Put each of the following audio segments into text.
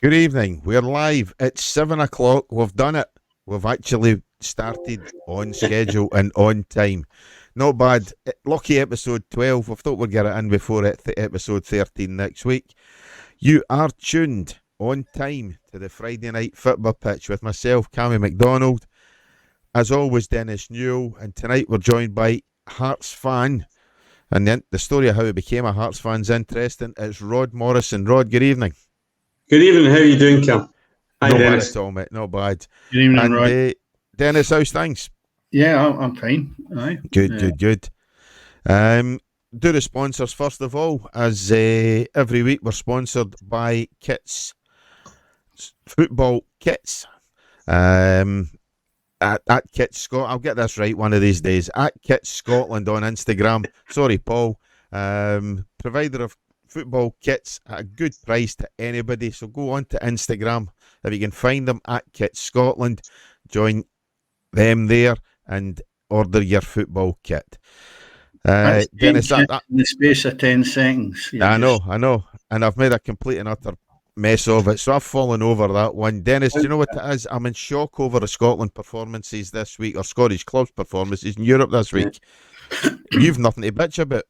Good evening. We're live. It's 7 o'clock. We've done it. We've actually started on schedule and on time. Not bad. Lucky episode 12. I thought we'd get it in before episode 13 next week. You are tuned on time to the Friday night football pitch with myself, Cammy McDonald. As always, Dennis Newell. And tonight we're joined by Hearts fan. And then the story of how he became a Hearts fan is interesting. It's Rod Morrison. Rod, good evening. Good evening. How are you doing, Cam? Hi, not Dennis. Bad at all, mate. Not bad. Good evening, Rod. Dennis, how's things? Yeah, I'm fine. Aye. Good. Do the sponsors first of all, as every week we're sponsored by Kits, football kits. At Kits Scotland, I'll get this right one of these days. At Kits Scotland on Instagram. Sorry, Paul. Provider of football kits at a good price to anybody. So go on to Instagram if you can find them at Kits Scotland. Join them there and order your football kit. Dennis, in the space of 10 seconds. I know. And I've made a complete and utter mess of it. So I've fallen over that one. Dennis, do you know what it is? I'm in shock over the Scotland performances this week, or Scottish clubs performances in Europe this week. You've nothing to bitch about.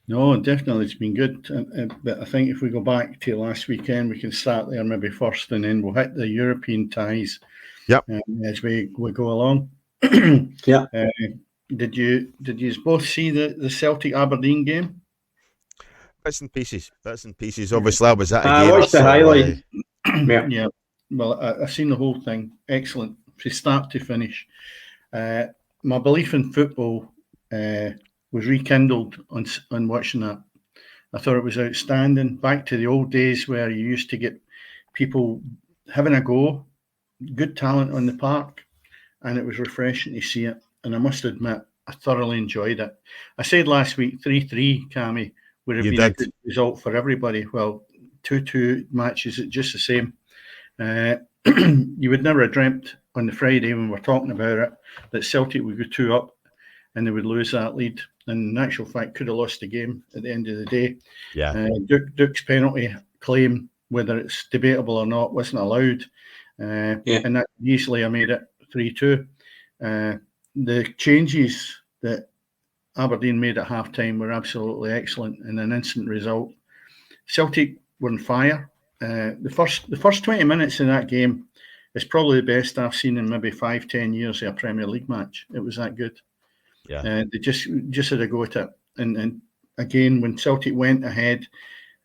No, definitely it's been good. But I think if we go back to last weekend, we can start there maybe first, and then we'll hit the European ties. Yep. As we go along. Yeah. Did you both see the Celtic Aberdeen game? Bits and pieces. Obviously, I was at a game. I watched the highlight. Yeah. Well, I've seen the whole thing. Excellent, from start to finish. My belief in football was rekindled on watching that. I thought it was outstanding. Back to the old days where you used to get people having a go, good talent on the park, and it was refreshing to see it. And I must admit, I thoroughly enjoyed it. I said last week 3-3, Cammy, would have been a good result for everybody. Well, 2-2 matches, it's just the same. You would never have dreamt on the Friday when we're talking about it that Celtic would go 2 up and they would lose that lead. And in actual fact, could have lost the game at the end of the day. Yeah. Duke's penalty claim, whether it's debatable or not, wasn't allowed. And that easily I made it 3-2. The changes that Aberdeen made at half-time were absolutely excellent and an instant result. Celtic were on fire. The first 20 minutes in that game is probably the best I've seen in maybe 5-10 years of a Premier League match. It was that good. Yeah. They just had a go at it. And again, when Celtic went ahead,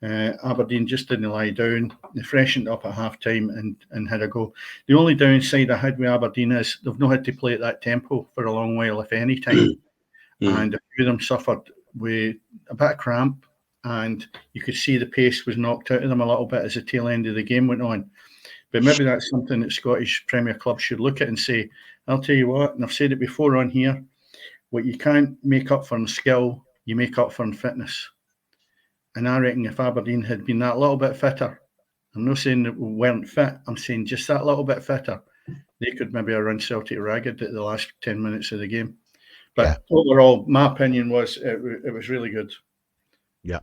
Aberdeen just didn't lie down. They freshened up at half-time and had a go. The only downside I had with Aberdeen is they've not had to play at that tempo for a long while, if any time. And a few of them suffered with a bit of cramp, and you could see the pace was knocked out of them a little bit as the tail end of the game went on. But maybe that's something that Scottish Premier clubs should look at and say, I'll tell you what, and I've said it before on here, what you can't make up for in skill, you make up for in fitness. And I reckon if Aberdeen had been that little bit fitter, I'm not saying that we weren't fit, I'm saying just that little bit fitter, they could maybe have run Celtic ragged at the last 10 minutes of the game. But overall, my opinion was it was really good. Yeah.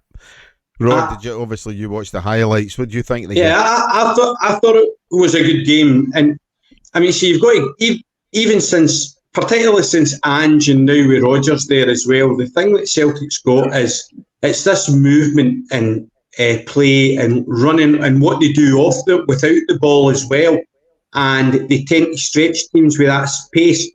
Rod, obviously you watched the highlights. What do you think of the game? I thought it was a good game. And I mean, see, you've got to, even since, particularly since Ange and now with Rodgers there as well, the thing that Celtic's got is it's this movement and play and running and what they do without the ball as well. And they tend to stretch teams with that pace.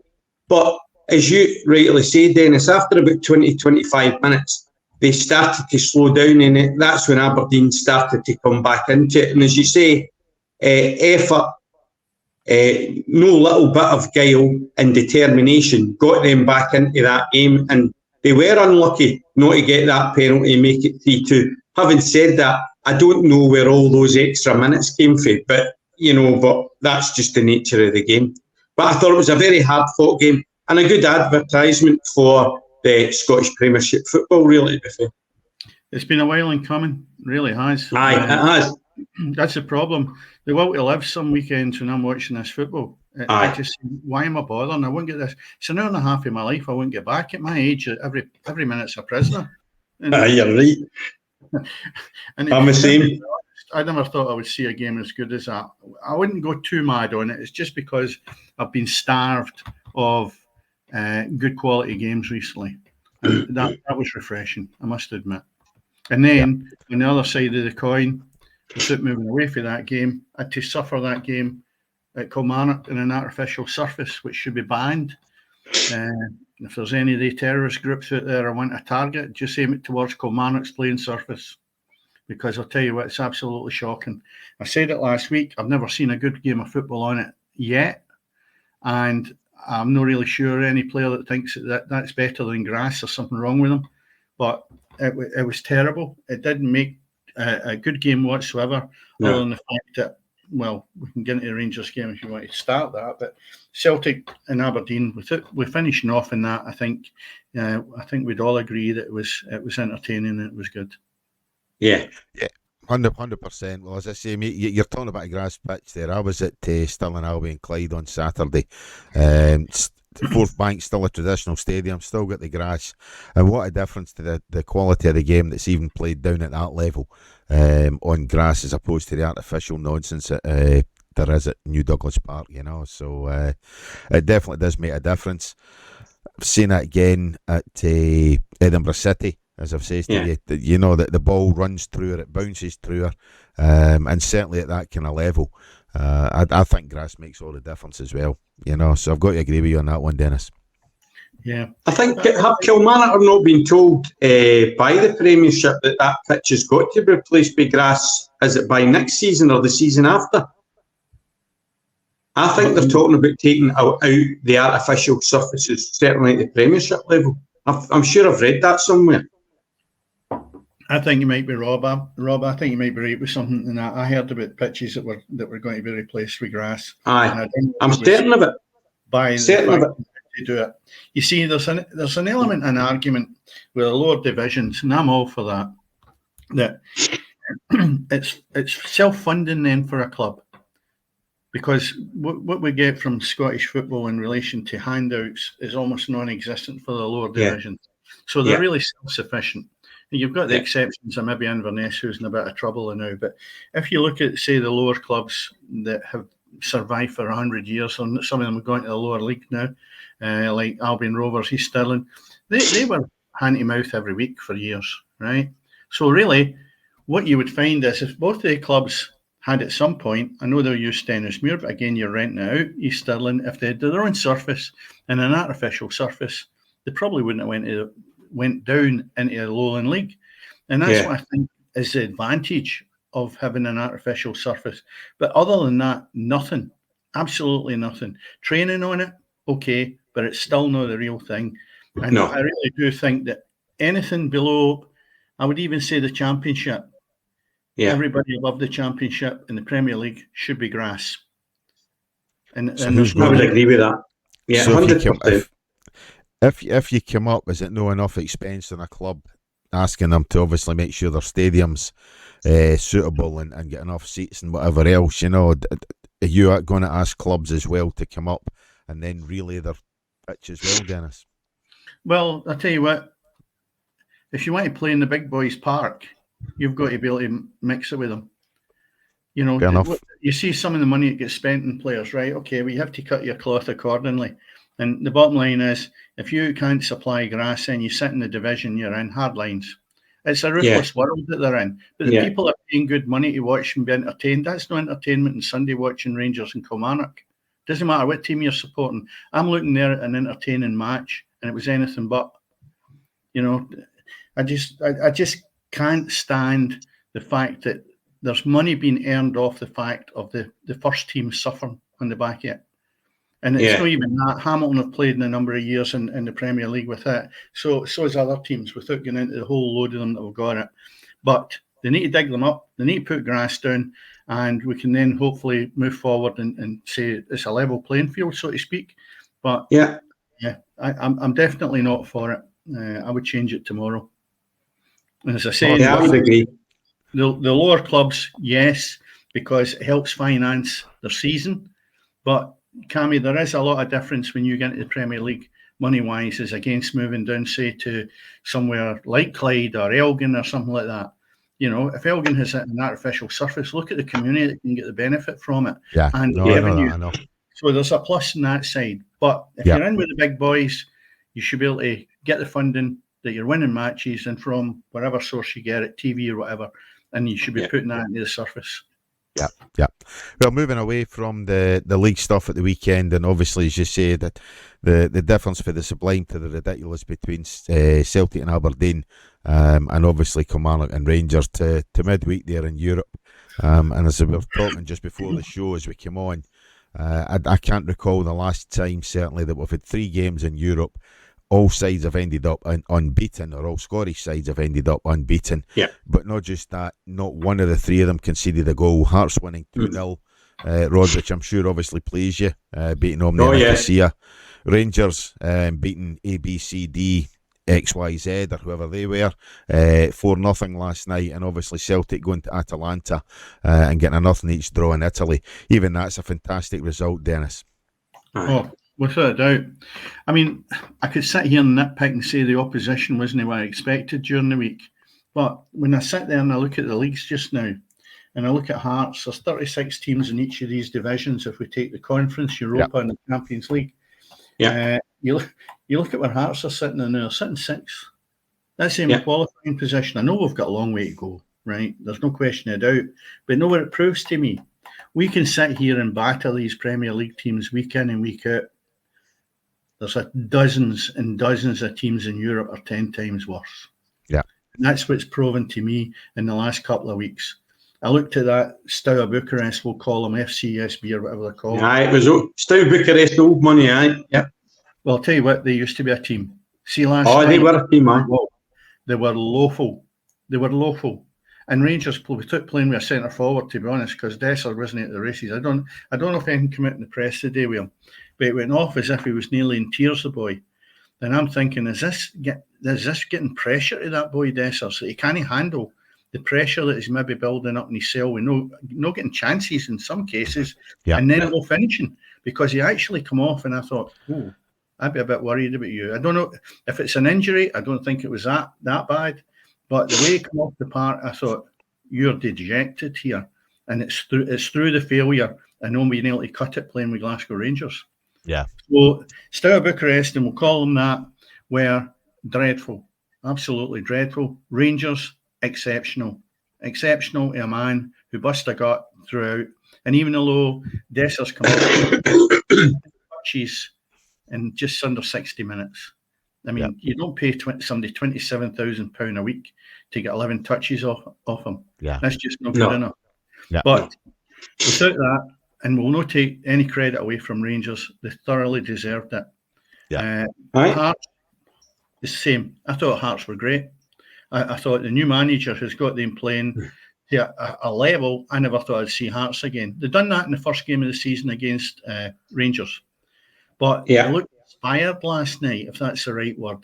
But as you rightly say, Dennis, after about 20-25 minutes, they started to slow down, and that's when Aberdeen started to come back into it. And as you say, effort, no little bit of guile and determination got them back into that game, and they were unlucky not to get that penalty and make it 3-2. Having said that, I don't know where all those extra minutes came from, but that's just the nature of the game. But I thought it was a very hard-fought game and a good advertisement for the Scottish Premiership football, really, to be fair. It's been a while in coming, really has. Aye, it has. That's the problem. The will to live some weekends when I'm watching this football. I just, why am I bothering? I won't get this. It's an hour and a half of my life I won't get back. At my age, every minute's a prisoner. You're right. I'm the same. I never thought I would see a game as good as that. I wouldn't go too mad on it. It's just because I've been starved of good quality games recently, and that was refreshing, I must admit. And then on the other side of the coin, without moving away from that game, I had to suffer that game at Kilmarnock in an artificial surface, which should be banned. If there's any of the terrorist groups out there I want to target, just aim it towards Kilmarnock's playing surface. Because I'll tell you what, it's absolutely shocking. I said it last week, I've never seen a good game of football on it yet. And I'm not really sure any player that thinks that's better than grass, there's something wrong with them. But it was terrible. It didn't make a good game whatsoever, other than the fact that, well, we can get into the Rangers game if you want to start that. But Celtic and Aberdeen, we're finishing off in that. I think we'd all agree that it was entertaining and it was good. Yeah, 100%. Well, as I say, mate, you're talking about a grass pitch there. I was at Stirling Albion Clyde on Saturday. Fourth Bank, still a traditional stadium, still got the grass. And what a difference to the quality of the game that's even played down at that level on grass as opposed to the artificial nonsense that there is at New Douglas Park, you know. So it definitely does make a difference. I've seen it again at Edinburgh City. As I've said to you know that the ball runs through her, it bounces through her, and certainly at that kind of level, I think grass makes all the difference as well. You know, so I've got to agree with you on that one, Dennis. Yeah, I think have Kilmarnock not been told by the Premiership that pitch has got to be replaced by grass? Is it by next season or the season after? I think they're talking about taking out the artificial surfaces, certainly at the Premiership level. I'm sure I've read that somewhere. I think you might be Rob. I think you might be right with something in that. I heard about pitches that were going to be replaced with grass. Aye, I'm certain of it. Certain of it. To do it. You see, there's an element, an argument with the lower divisions, and I'm all for that. That it's self-funding then for a club, because what we get from Scottish football in relation to handouts is almost non-existent for the lower divisions. So they're really self-sufficient. You've got the exceptions of maybe Inverness, who's in a bit of trouble now. But if you look at, say, the lower clubs that have survived for 100 years, and some of them have gone to the lower league now, like Albion Rovers, East Stirling, they were hand-to-mouth every week for years, right? So really, what you would find is if both of the clubs had at some point, I know they'll use Stenhousemuir, but again, you're renting it out, East Stirling, if they had their own surface and an artificial surface, they probably wouldn't have went down into the Lowland League. And that's what I think is the advantage of having an artificial surface. But other than that, nothing. Absolutely nothing. Training on it, okay, but it's still not the real thing. And I really do think that anything below, I would even say the Championship, everybody above the Championship in the Premier League should be grass. And I would agree with that. Yeah, so 100%. If you come up, is it no enough expense on a club asking them to obviously make sure their stadium's suitable and get enough seats and whatever else, you know, are you going to ask clubs as well to come up and then relay their pitch as well, Dennis? Well, I'll tell you what, if you want to play in the big boys' park, you've got to be able to mix it with them. You know, you see some of the money that gets spent in players, right? Okay, well, you have to cut your cloth accordingly. And the bottom line is, if you can't supply grass, then you sit in the division you're in, hard lines. It's a ruthless world that they're in. But the people are paying good money to watch and be entertained. That's no entertainment on Sunday watching Rangers and Kilmarnock. Doesn't matter what team you're supporting. I'm looking there at an entertaining match, and it was anything but. You know, I just can't stand the fact that there's money being earned off the fact of the first team suffering on the back of it. And it's not even that. Hamilton have played in a number of years in the Premier League with it. So has other teams, without getting into the whole load of them that have got it. But they need to dig them up. They need to put grass down. And we can then hopefully move forward and say it's a level playing field, so to speak. But I'm definitely not for it. I would change it tomorrow. And as I say, I would agree. The lower clubs, yes, because it helps finance their season. But Cammy, there is a lot of difference when you get into the Premier League money-wise as against moving down, say, to somewhere like Clyde or Elgin or something like that. if Elgin has an artificial surface, look at the community that can get the benefit from it. Yeah, And no, I know. So there's a plus on that side. But if you're in with the big boys, you should be able to get the funding that you're winning matches and from whatever source you get it, TV or whatever, and you should be putting that into the surface. Yeah. Well, moving away from the league stuff at the weekend, and obviously, as you say, that the difference for the sublime to the ridiculous between Celtic and Aberdeen, and obviously Kilmarnock and Rangers to midweek there in Europe. And as we were talking just before the show, as we came on, I can't recall the last time, certainly, that we've had 3 games in Europe. All sides have ended up unbeaten, or all Scottish sides have ended up unbeaten. Yeah. But not just that, not one of the 3 of them conceded a goal. Hearts winning 2-0. Rod, which I'm sure obviously pleased you, beating Omnia Nicosia. Rangers beating ABCD, XYZ, or whoever they were, 4-0 last night. And obviously Celtic going to Atalanta and getting a 0 each draw in Italy. Even that's a fantastic result, Dennis. Oh, without a doubt. I mean, I could sit here and nitpick and say the opposition wasn't what I expected during the week. But when I sit there and I look at the leagues just now, and I look at Hearts, there's 36 teams in each of these divisions if we take the Conference, Europa and the Champions League. Yeah. You look at where Hearts are sitting in now, they're sitting 6th. That's in a qualifying position. I know we've got a long way to go, right? There's no question of doubt. But know what it proves to me? We can sit here and battle these Premier League teams week in and week out. There's dozens and dozens of teams in Europe are 10 times worse. Yeah. And that's what's proven to me in the last couple of weeks. I looked at that Steaua Bucharest, we'll call them FCSB or whatever they're called. Aye, it was Steaua Bucharest, old money, aye. Yeah. Well, I'll tell you what, they used to be a team. See last night, they were a team, aye. Well, they were lawful. And Rangers, we took playing with a centre forward, to be honest, because Dessler wasn't at the races. I don't know if anything came out in the press today with him, but it went off as if he was nearly in tears, the boy. And I'm thinking, is this getting pressure to that boy Dessler so he can't handle the pressure that he's maybe building up in his cell? We know getting chances in some cases, and then no finishing, because he actually come off, and I thought, I'd be a bit worried about you. I don't know if it's an injury. I don't think it was that bad. But the way he came off the park, I thought, you're dejected here. And it's through the failure and not being able to cut it playing with Glasgow Rangers. Yeah. So Steaua Bucharest, and we'll call them that, were dreadful. Absolutely dreadful. Rangers, exceptional. Exceptional to a man who bust a gut throughout. And even though Dessler's come out, touches in just under 60 minutes. I mean, you don't pay somebody £27,000 a week to get 11 touches off him. Yeah. That's just not good enough. Yeah. But without that, and we'll not take any credit away from Rangers, they thoroughly deserved it. Yeah. Hearts, the same. I thought Hearts were great. I thought the new manager has got them playing to a level I never thought I'd see Hearts again. They've done that in the first game of the season against Rangers. But they looked inspired last night, if that's the right word.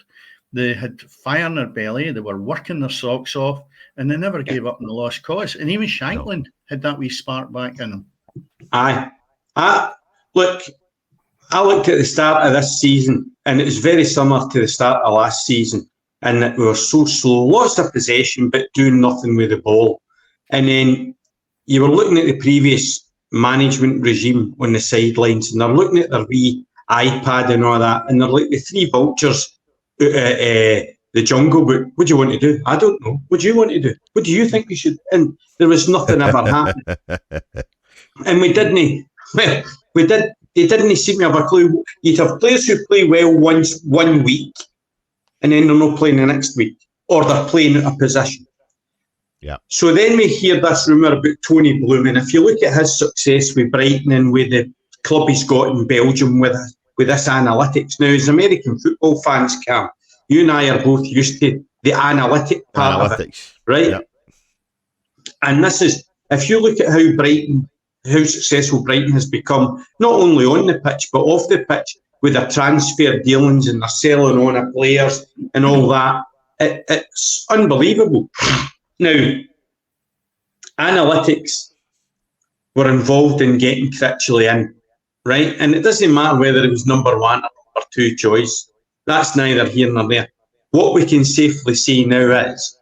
They had fire in their belly, they were working their socks off, and they never gave up in the lost cause. And even Shankland had that wee spark back in them. Aye. I looked at the start of this season, and it was very similar to the start of last season, and that we were so slow, lots of possession, but doing nothing with the ball. And then you were looking at the previous management regime on the sidelines, and they're looking at their wee iPad and all that, and they're like the 3 vultures out of the Jungle Book. What do you want to do? I don't know. What do you want to do? What do you think we should? And there was nothing ever happened. And we didn't. Well, we did. They didn't seem to have a clue. You'd have players who play well one week, and then they're not playing the next week, or they're playing at a position. Yeah. So then we hear this rumour about Tony Bloom, and if you look at his success with Brighton and with the club he's got in Belgium with this analytics. Now, as American football fans, Cam, you and I are both used to the analytic part of it, right? Yep. And this is, if you look at how successful Brighton has become, not only on the pitch, but off the pitch, with their transfer dealings and their selling on of players and all that, it's unbelievable. Now, analytics were involved in getting Critchley in, right? And it doesn't matter whether it was number 1 or number 2 choice. That's neither here nor there. What we can safely say now is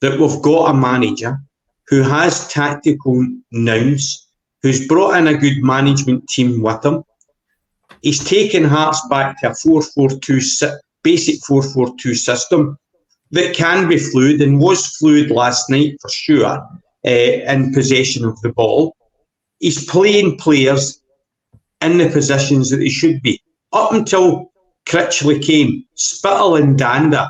that we've got a manager who has tactical nous, who's brought in a good management team with him. He's taken Hearts back to a 4-4-2, basic 4-4-2 system that can be fluid and was fluid last night for sure, in possession of the ball. He's playing players in the positions that they should be. Up until Critchley came, Spittle and Danda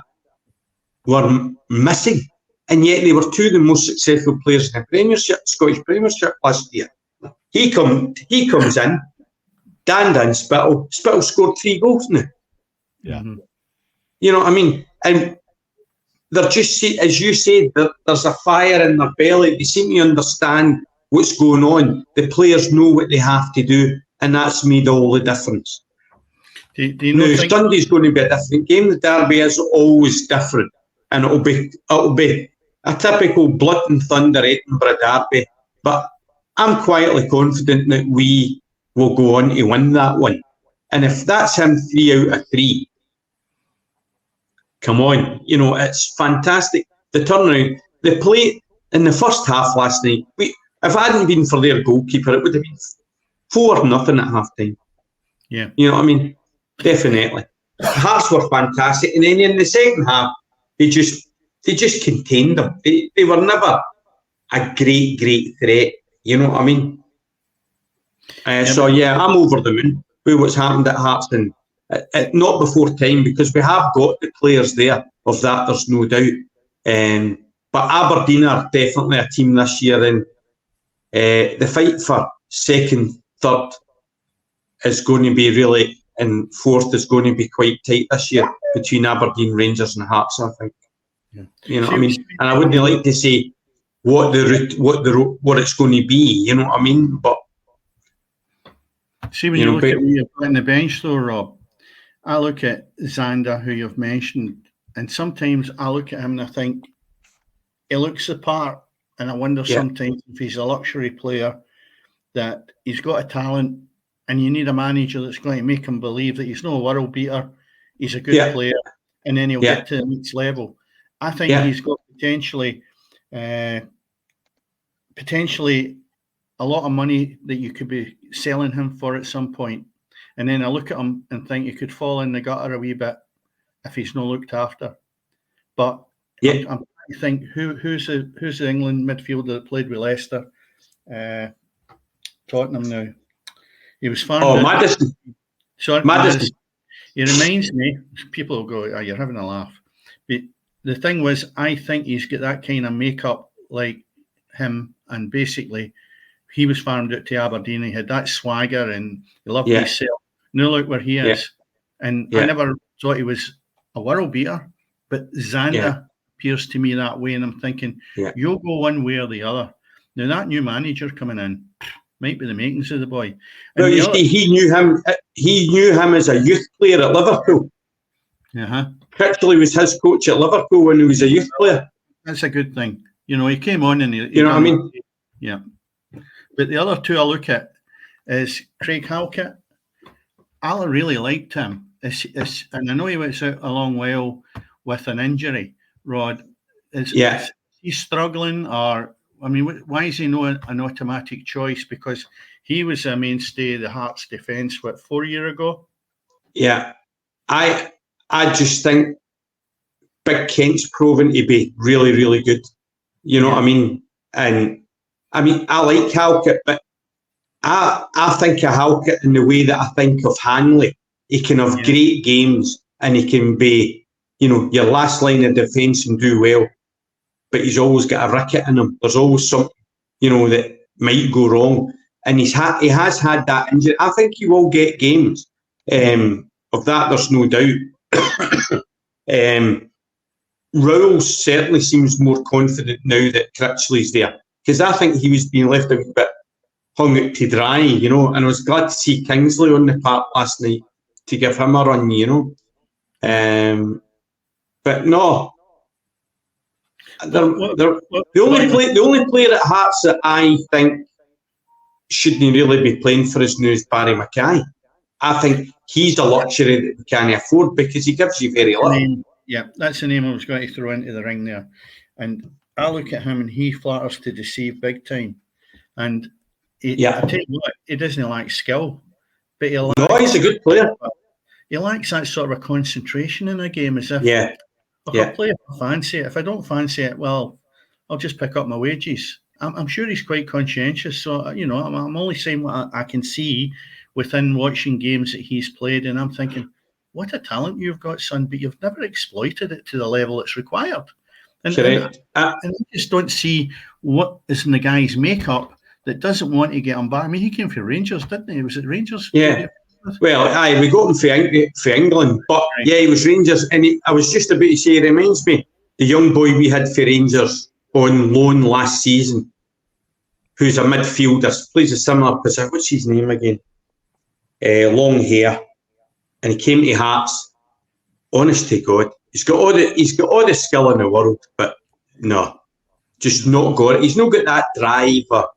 were missing, and yet they were two of the most successful players in the Premiership, Scottish Premiership last year. He comes in, Danda and Spittle. Spittle scored 3 goals now. Yeah. You know what I mean? And they're just, as you said, there's a fire in their belly. They seem to understand what's going on. The players know what they have to do, and that's made all the difference. Do you think Sunday's going to be a different game. The derby is always different, and it'll be a typical blood and thunder Edinburgh derby. But I'm quietly confident that we will go on to win that one. And if that's him 3 out of 3, come on, it's fantastic. The turnaround, the play in the first half last night. If it hadn't been for their goalkeeper, it would have been 4-0 at half time. Yeah, you know what I mean. Definitely, Hearts were fantastic, and then in the second half, they just contained them. They were never a great threat. You know what I mean? So yeah, I'm over the moon with what's happened at Hearts, and not before time, because we have got the players there. Of that, there's no doubt. But Aberdeen are definitely a team this year, and the fight for second, third is going to be really, and fourth is going to be quite tight this year between Aberdeen, Rangers, and Hearts. I think. Yeah. You know what I mean? And I wouldn't like to say what it's going to be. You know what I mean? But see, when you look at me on the bench, though, Rob, I look at Zander, who you've mentioned, and sometimes I look at him and I think he looks the part, and I wonder sometimes if he's a luxury player, that he's got a talent, and you need a manager that's going to make him believe that he's no world beater, he's a good player, and then he'll get to the next level. I think he's got potentially a lot of money that you could be selling him for at some point. And then I look at him and think he could fall in the gutter a wee bit if he's not looked after. But I'm trying to think who's the England midfielder that played with Leicester, Tottenham now. He was farmed. Oh, Maddison. Sorry, Maddison. He reminds me. People will go, "Oh, you're having a laugh." But the thing was, I think he's got that kind of makeup like him, and basically, he was farmed out to Aberdeen. He had that swagger and he loved himself. Now look where he is. And I never thought he was a world beater, but Zander appears to me that way, and I'm thinking, you'll go one way or the other. Now that new manager coming in might be the makings of the boy. Well, you see, he knew him. He knew him as a youth player at Liverpool. Critchley was his coach at Liverpool when he was a youth player. That's a good thing. He came on and you know what I mean? Yeah. But the other two I look at is Craig Halkett. I really liked him. And I know he went out a long while with an injury, Rod. Is he struggling, or why is he not an automatic choice? Because he was a mainstay of the Hearts defence, 4 years ago? Yeah. I just think Big Kent's proven to be really, really good. You know what I mean? And I like Halkett, but I think of Halkett in the way that I think of Hanley. He can have great games, and he can be, your last line of defence and do well. But he's always got a ricket in him. There's always something, that might go wrong. And he has had that injury. I think he will get games. Of that, there's no doubt. Rowles certainly seems more confident now that Critchley's there, because I think he was being left a bit hung out to dry, and I was glad to see Kingsley on the park last night to give him a run, but no. The only player at Hearts that I think shouldn't really be playing for us now is Barry Mackay. I think he's a luxury that we can't afford, because he gives you very little. Yeah, that's the name I was going to throw into the ring there. And I look at him and he flatters to deceive big time. And I tell you what, he doesn't lack skill, but he's a good player. He lacks that sort of a concentration in a game, as if I'll play if I fancy it. If I don't fancy it, well, I'll just pick up my wages. I'm sure he's quite conscientious. So, I'm only saying what I can see within watching games that he's played. And I'm thinking, what a talent you've got, son, but you've never exploited it to the level it's required. And I just don't see what is in the guy's makeup that doesn't want to get him back. I mean, he came for Rangers, didn't he? Was it Rangers? Yeah. Well, we got him for England, but he was Rangers. And I was just about to say, he reminds me, the young boy we had for Rangers on loan last season, who's a midfielder, plays a similar position. What's his name again? Long hair, and he came to Hearts. Honest to God, he's got all the skill in the world, but no, just not got it. He's not got that drive or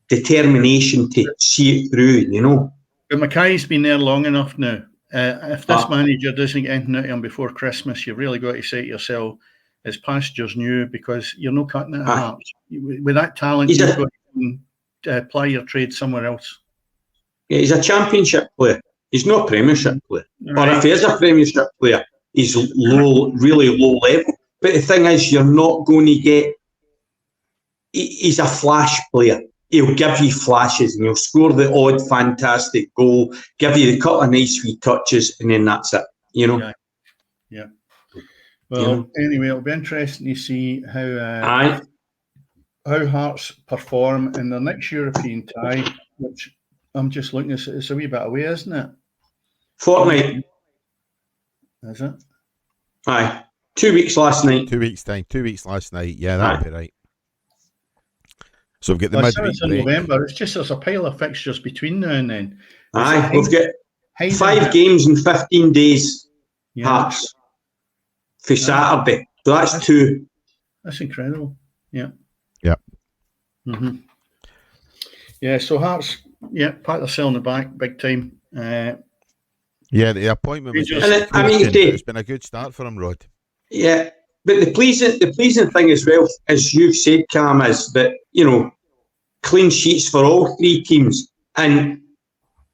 determination to see it through, But Mackay's been there long enough now. If this manager doesn't get anything out of him before Christmas, you've really got to say to yourself, it's pastures new, because you're not cutting it at Hearts. With that talent, you've got to apply your trade somewhere else. Yeah, he's a championship player. He's not a Premiership player. Right. Or if he is a Premiership player, he's low, really low level. But the thing is, you're not going to get... He's a flash player. He'll give you flashes and he'll score the odd fantastic goal, give you the couple of nice wee touches, and then that's it, Yeah. Well, anyway, it'll be interesting to see how Hearts perform in their next European tie, which I'm just looking at. It's a wee bit away, isn't it? Fortnight. Is it? Aye. 2 weeks last night. 2 weeks time. 2 weeks last night. Yeah, that'll be right. So we've got the midweek break. November. It's just there's a pile of fixtures between now and then. We've got 5 games in 15 days. Hearts for Saturday. So that's 2. That's incredible. Yeah. Yeah. Mm-hmm. Yeah. So Hearts, pat themselves on the back big time. The appointment was it's been a good start for him, Rod. Yeah. But the pleasing thing as well, as you've said, Cam, is that, clean sheets for all 3 teams. And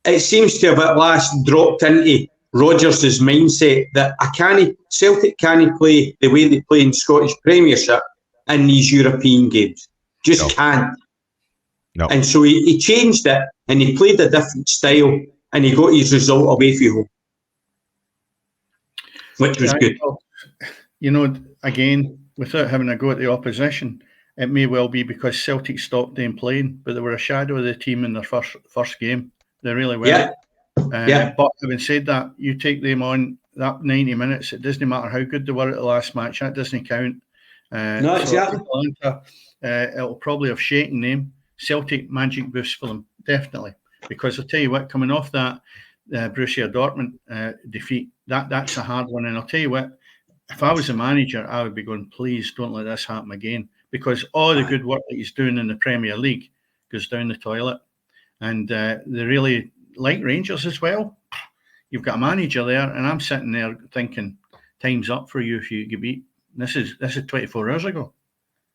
it seems to have at last dropped into Rodgers' mindset that Celtic can't play the way they play in Scottish Premiership in these European games. Can't. No. And so he changed it and he played a different style and he got his result away from home, which was good. Again, without having a go at the opposition, it may well be because Celtic stopped them playing, but they were a shadow of the team in their first game. They really were. Yeah. But having said that, you take them on that 90 minutes, it doesn't matter how good they were at the last match, that doesn't count. No, exactly. It'll probably have shaken them. Celtic magic boost for them, definitely. Because I'll tell you what, coming off that Borussia Dortmund defeat, that's a hard one. And I'll tell you what, if I was a manager, I would be going, please don't let this happen again. Because all the good work that he's doing in the Premier League goes down the toilet. And they really like Rangers as well. You've got a manager there, and I'm sitting there thinking, time's up for you if you get beat. This is 24 hours ago.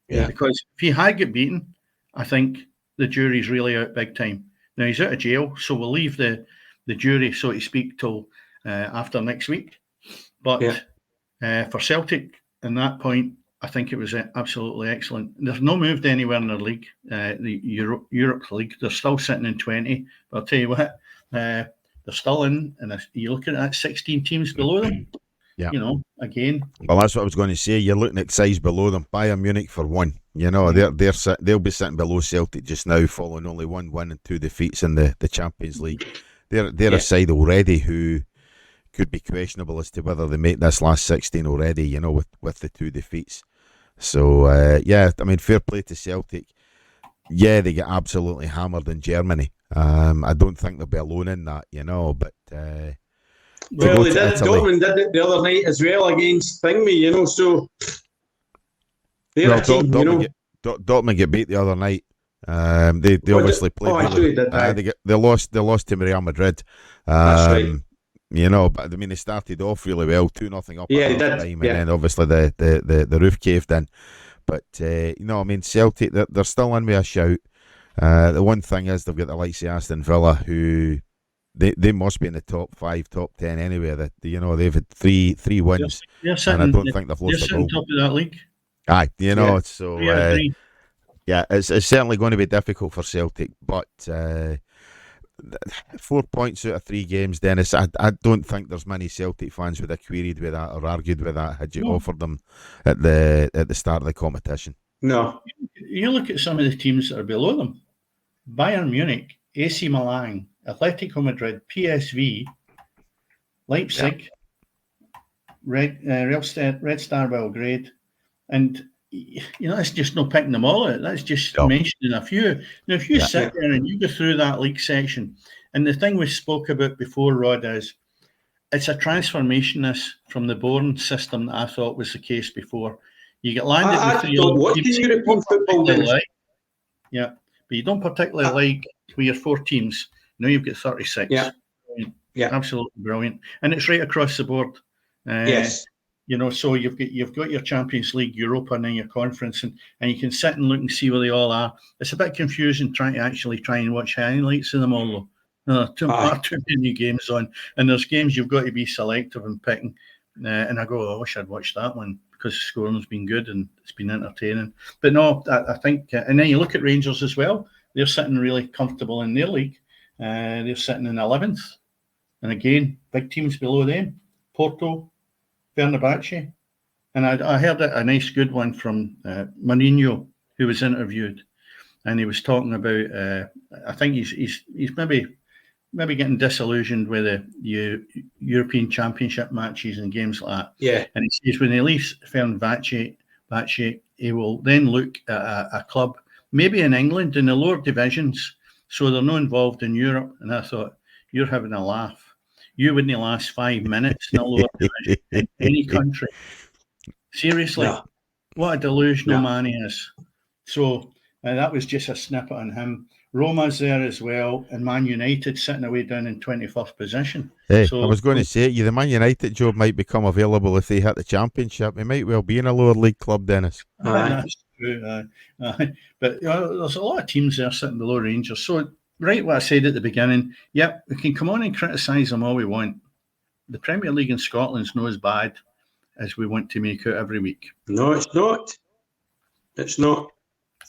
Yeah. Because if he had get beaten, I think the jury's really out big time. Now, he's out of jail, so we'll leave the jury, so to speak, till after next week. But for Celtic, in that point, I think it was absolutely excellent. They've not moved anywhere in their league, the Europe League. They're still sitting in 20. But I'll tell you what, they're still in, and you're looking at 16 teams below them. Yeah. Again. Well, that's what I was going to say. You're looking at size below them. Bayern Munich for one. They'll be sitting below Celtic just now, following only 1 win and 2 defeats in the Champions League. They're a side already who could be questionable as to whether they make this last 16 already. With the 2 defeats. So fair play to Celtic. Yeah, they get absolutely hammered in Germany. I don't think they'll be alone in that. But. Well, Dortmund did it the other night as well against Thingy, so they're a team, Dortmund get beat the other night. They obviously played. They lost to Real Madrid. That's right. But they started off really well, 2-0 up. Yeah, they did. Time, and then obviously the roof caved in. But Celtic, they're still in with a shout. The one thing is they've got the likes of Aston Villa, who they must be in the top 5, top 10 anyway. That they've had three wins, They're sitting, and I don't think they've they're lost a sitting goal. top of that league. Aye, Yeah. so 3 out of 3. yeah, it's certainly going to be difficult for Celtic, but 4 points out of 3 games, Dennis. I don't think there's many Celtic fans would have queried with that or argued with that had you offered them at the start of the competition. No. You look at some of the teams that are below them: Bayern Munich, AC Milan, Atletico Madrid, PSV, Leipzig, Red Star Belgrade, and that's just not picking them all out. That's just mentioning a few. Now, if you sit there and you go through that league section, and the thing we spoke about before, Rod, is it's a transformation from the boring system that I thought was the case before. You get landed with 3 what teams you European football like, but you don't particularly like 3 or 4 teams. Now you've got 36. Yeah, absolutely brilliant, and it's right across the board. Yes. So you've got your Champions League, Europa, and then your conference, and you can sit and look and see where they all are. It's a bit confusing trying to watch highlights of them all, though. Too many games on, and there's games you've got to be selective in picking. And I go, I wish I'd watched that one because the scoring's been good and it's been entertaining. But no, I think, and then you look at Rangers as well. They're sitting really comfortable in their league. They're sitting in 11th, and again, big teams below them: Porto, Fenerbahce. And I heard a nice good one from Mourinho, who was interviewed, and he was talking about I think he's maybe getting disillusioned with the European Championship matches and games like that. Yeah. And he says when he leaves Fenerbahce, he will then look at a club maybe in England in the lower divisions, so they're not involved in Europe. And I thought, you're having a laugh. You wouldn't last 5 minutes in a lower division in any country. Seriously, what a delusional man he is. So that was just a snippet on him. Roma's there as well, and Man United sitting away down in 21st position. Hey, I was going to say, the Man United job might become available if they hit the Championship. They might well be in a lower league club, Dennis. That's true. But there's a lot of teams there sitting below Rangers. So, right, what I said at the beginning, we can come on and criticise them all we want. The Premier League in Scotland's not as bad as we want to make out every week. No, it's not. It's not.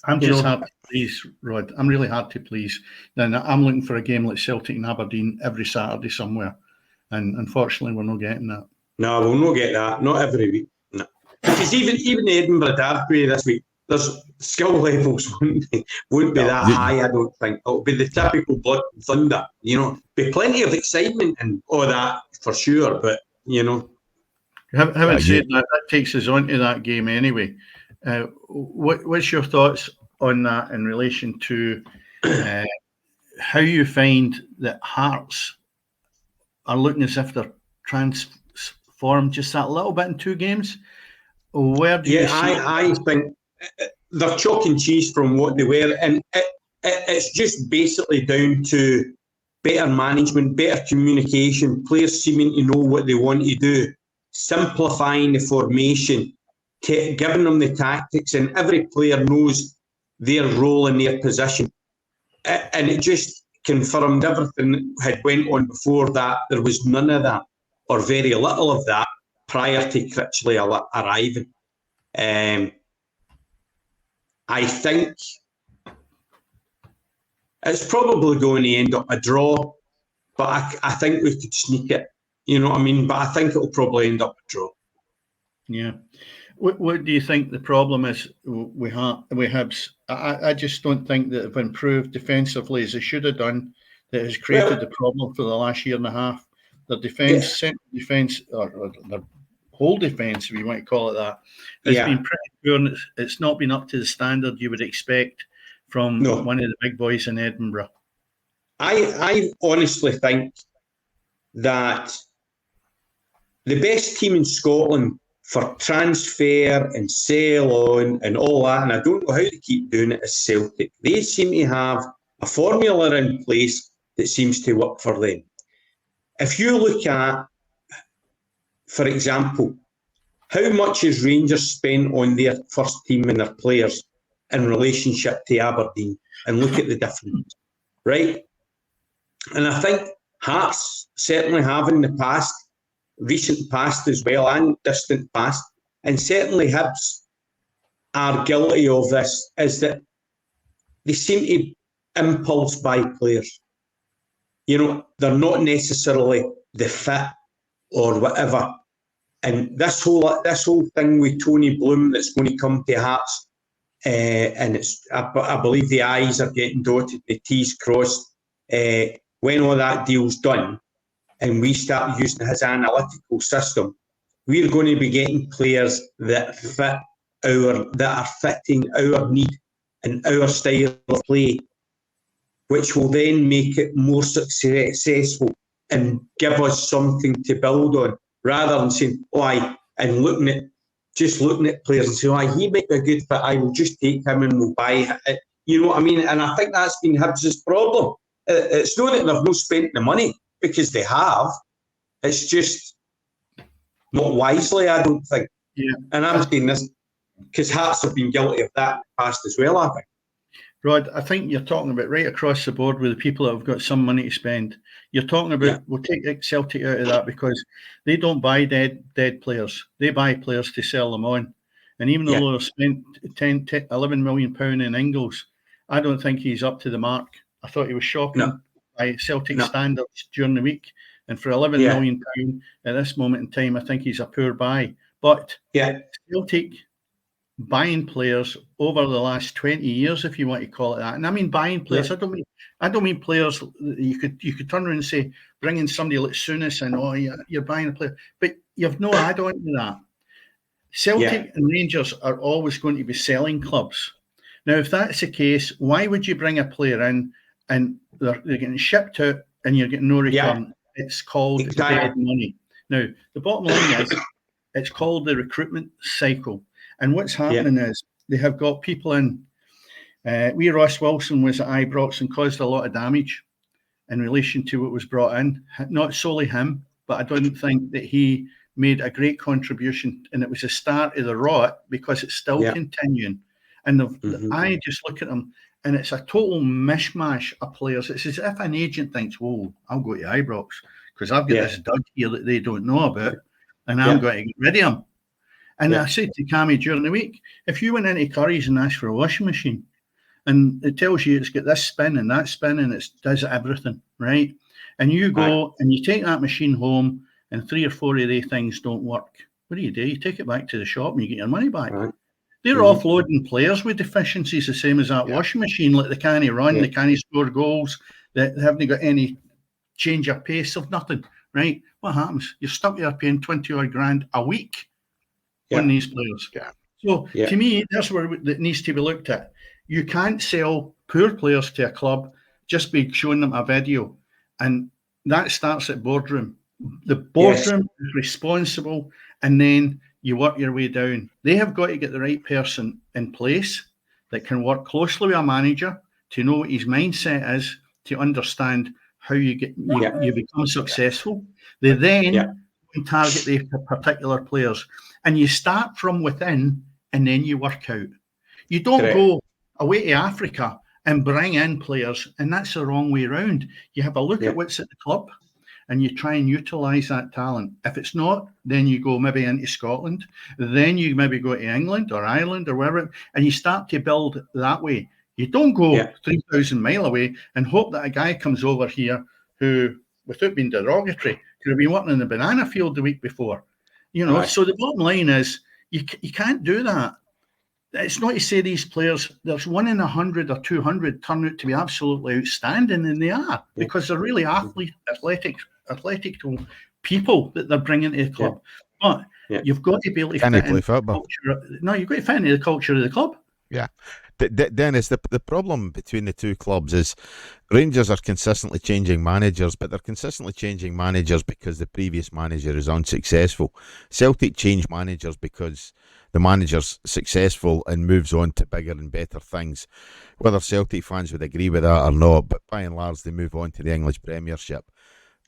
I'm just hard to please, Rod. I'm really hard to please. Then I'm looking for a game like Celtic and Aberdeen every Saturday somewhere. And unfortunately, we're not getting that. No, we'll not get that. Not every week. No. Because even the Edinburgh Derby this week, there's skill levels won't be that high, I don't think. It'll be the typical blood and thunder, Be plenty of excitement and all that for sure, but, Having said that takes us on to that game anyway. What's your thoughts on that in relation to how you find that Hearts are looking as if they're transformed just that little bit in 2 games? Where do you see I think they're chalk and cheese from what they were, and it's just basically down to better management, better communication, players seeming to know what they want to do, simplifying the formation, giving them the tactics, and every player knows their role and their position. And it just confirmed everything that had went on before that. There was none of that, or very little of that, prior to Critchley arriving. I think it's probably going to end up a draw, but I think we could sneak it. You know what I mean? But I think it'll probably end up a draw. Yeah. What do you think the problem is we have? I just don't think that they've improved defensively as they should have done. That has created the problem for the last year and a half. Their defence, central defence, or their whole defence, if you want to call it that, has been pretty poor, and it's not been up to the standard you would expect from one of the big boys in Edinburgh. I honestly think that the best team in Scotland for transfer and sale on and all that, and I don't know how to keep doing it, is Celtic. They seem to have a formula in place that seems to work for them. If you look at, for example, how much has Rangers spent on their first team and their players in relationship to Aberdeen, and look at the difference, right? And I think Hearts certainly have in the past, recent past as well, and distant past, and certainly Hibs are guilty of this, is that they seem to impulse buy players. You know, they're not necessarily the fit or whatever. And this whole thing with Tony Bloom that's going to come to Hearts, and I believe the I's are getting dotted, the T's crossed. When all that deal's done, and we start using his analytical system, we're going to be getting players that are fitting our need and our style of play, which will then make it more successful and give us something to build on, rather than saying, and looking at players and saying, he might be a good fit, I will just take him and we'll buy it. You know what I mean? And I think that's been Hibs' problem. It's not that they've not spent the money, because they have. It's just not wisely, I don't think. Yeah. And I'm saying this because Hearts have been guilty of that in the past as well, I think. Rod, I think you're talking about right across the board with the people that have got some money to spend. You're talking about, we'll take Celtic out of that, because they don't buy dead players. They buy players to sell them on. And even though they've spent 11 million pound in Ingles, I don't think he's up to the mark. I thought he was shocking by Celtic standards during the week. And for 11 million pound at this moment in time, I think he's a poor buy. But Celtic buying players over the last 20 years, if you want to call it that. And I mean buying players. I don't mean players you could turn around and say, bring in somebody like Souness and you're buying a player. But you've no add-on to that. Celtic and Rangers are always going to be selling clubs. Now, if that's the case, why would you bring a player in and they're getting shipped out and you're getting no return? It's called dead money. Now, the bottom line is it's called the recruitment cycle. And what's happening is they have got people in. Ross Wilson was at Ibrox and caused a lot of damage in relation to what was brought in. Not solely him, but I don't think that he made a great contribution. And it was the start of the rot, because it's still continuing. And I just look at them, and it's a total mishmash of players. It's as if an agent thinks, whoa, I'll go to Ibrox because I've got this dud here that they don't know about, and I'm going to get rid of him. And I said to Cammy during the week, if you went into Curry's and asked for a washing machine, and it tells you it's got this spin and that spin and it does everything, right? And you go and you take that machine home and 3 or 4 of the things don't work. What do? You take it back to the shop and you get your money back. They're offloading players with deficiencies the same as that washing machine, like they can't run, they can't score goals, they haven't got any change of pace of nothing, right? What happens? You're stuck there paying 20 odd grand a week on these players. So to me, that's where it needs to be looked at. You can't sell poor players to a club just by showing them a video. And that starts at boardroom. The boardroom is responsible, and then you work your way down. They have got to get the right person in place that can work closely with a manager to know what his mindset is, to understand how you become successful. They then target the particular players. And you start from within, and then you work out. You don't go away to Africa and bring in players, and that's the wrong way around. You have a look at what's at the club, and you try and utilise that talent. If it's not, then you go maybe into Scotland, then you maybe go to England or Ireland or wherever, and you start to build that way. You don't go 3,000 miles away and hope that a guy comes over here who, without being derogatory, could have been working in the banana field the week before. You know, so the bottom line is you can't do that. It's not to say these players, there's 1 in 100 or 200 turn out to be absolutely outstanding, and they are, because they're really athletic people that they're bringing to the club. But you've got to be able to fit into football. You've got to fit into the culture of the club. Yeah. Dennis, the problem between the two clubs is Rangers are consistently changing managers, but they're consistently changing managers because the previous manager is unsuccessful. Celtic change managers because the manager's successful and moves on to bigger and better things. Whether Celtic fans would agree with that or not, but by and large they move on to the English Premiership.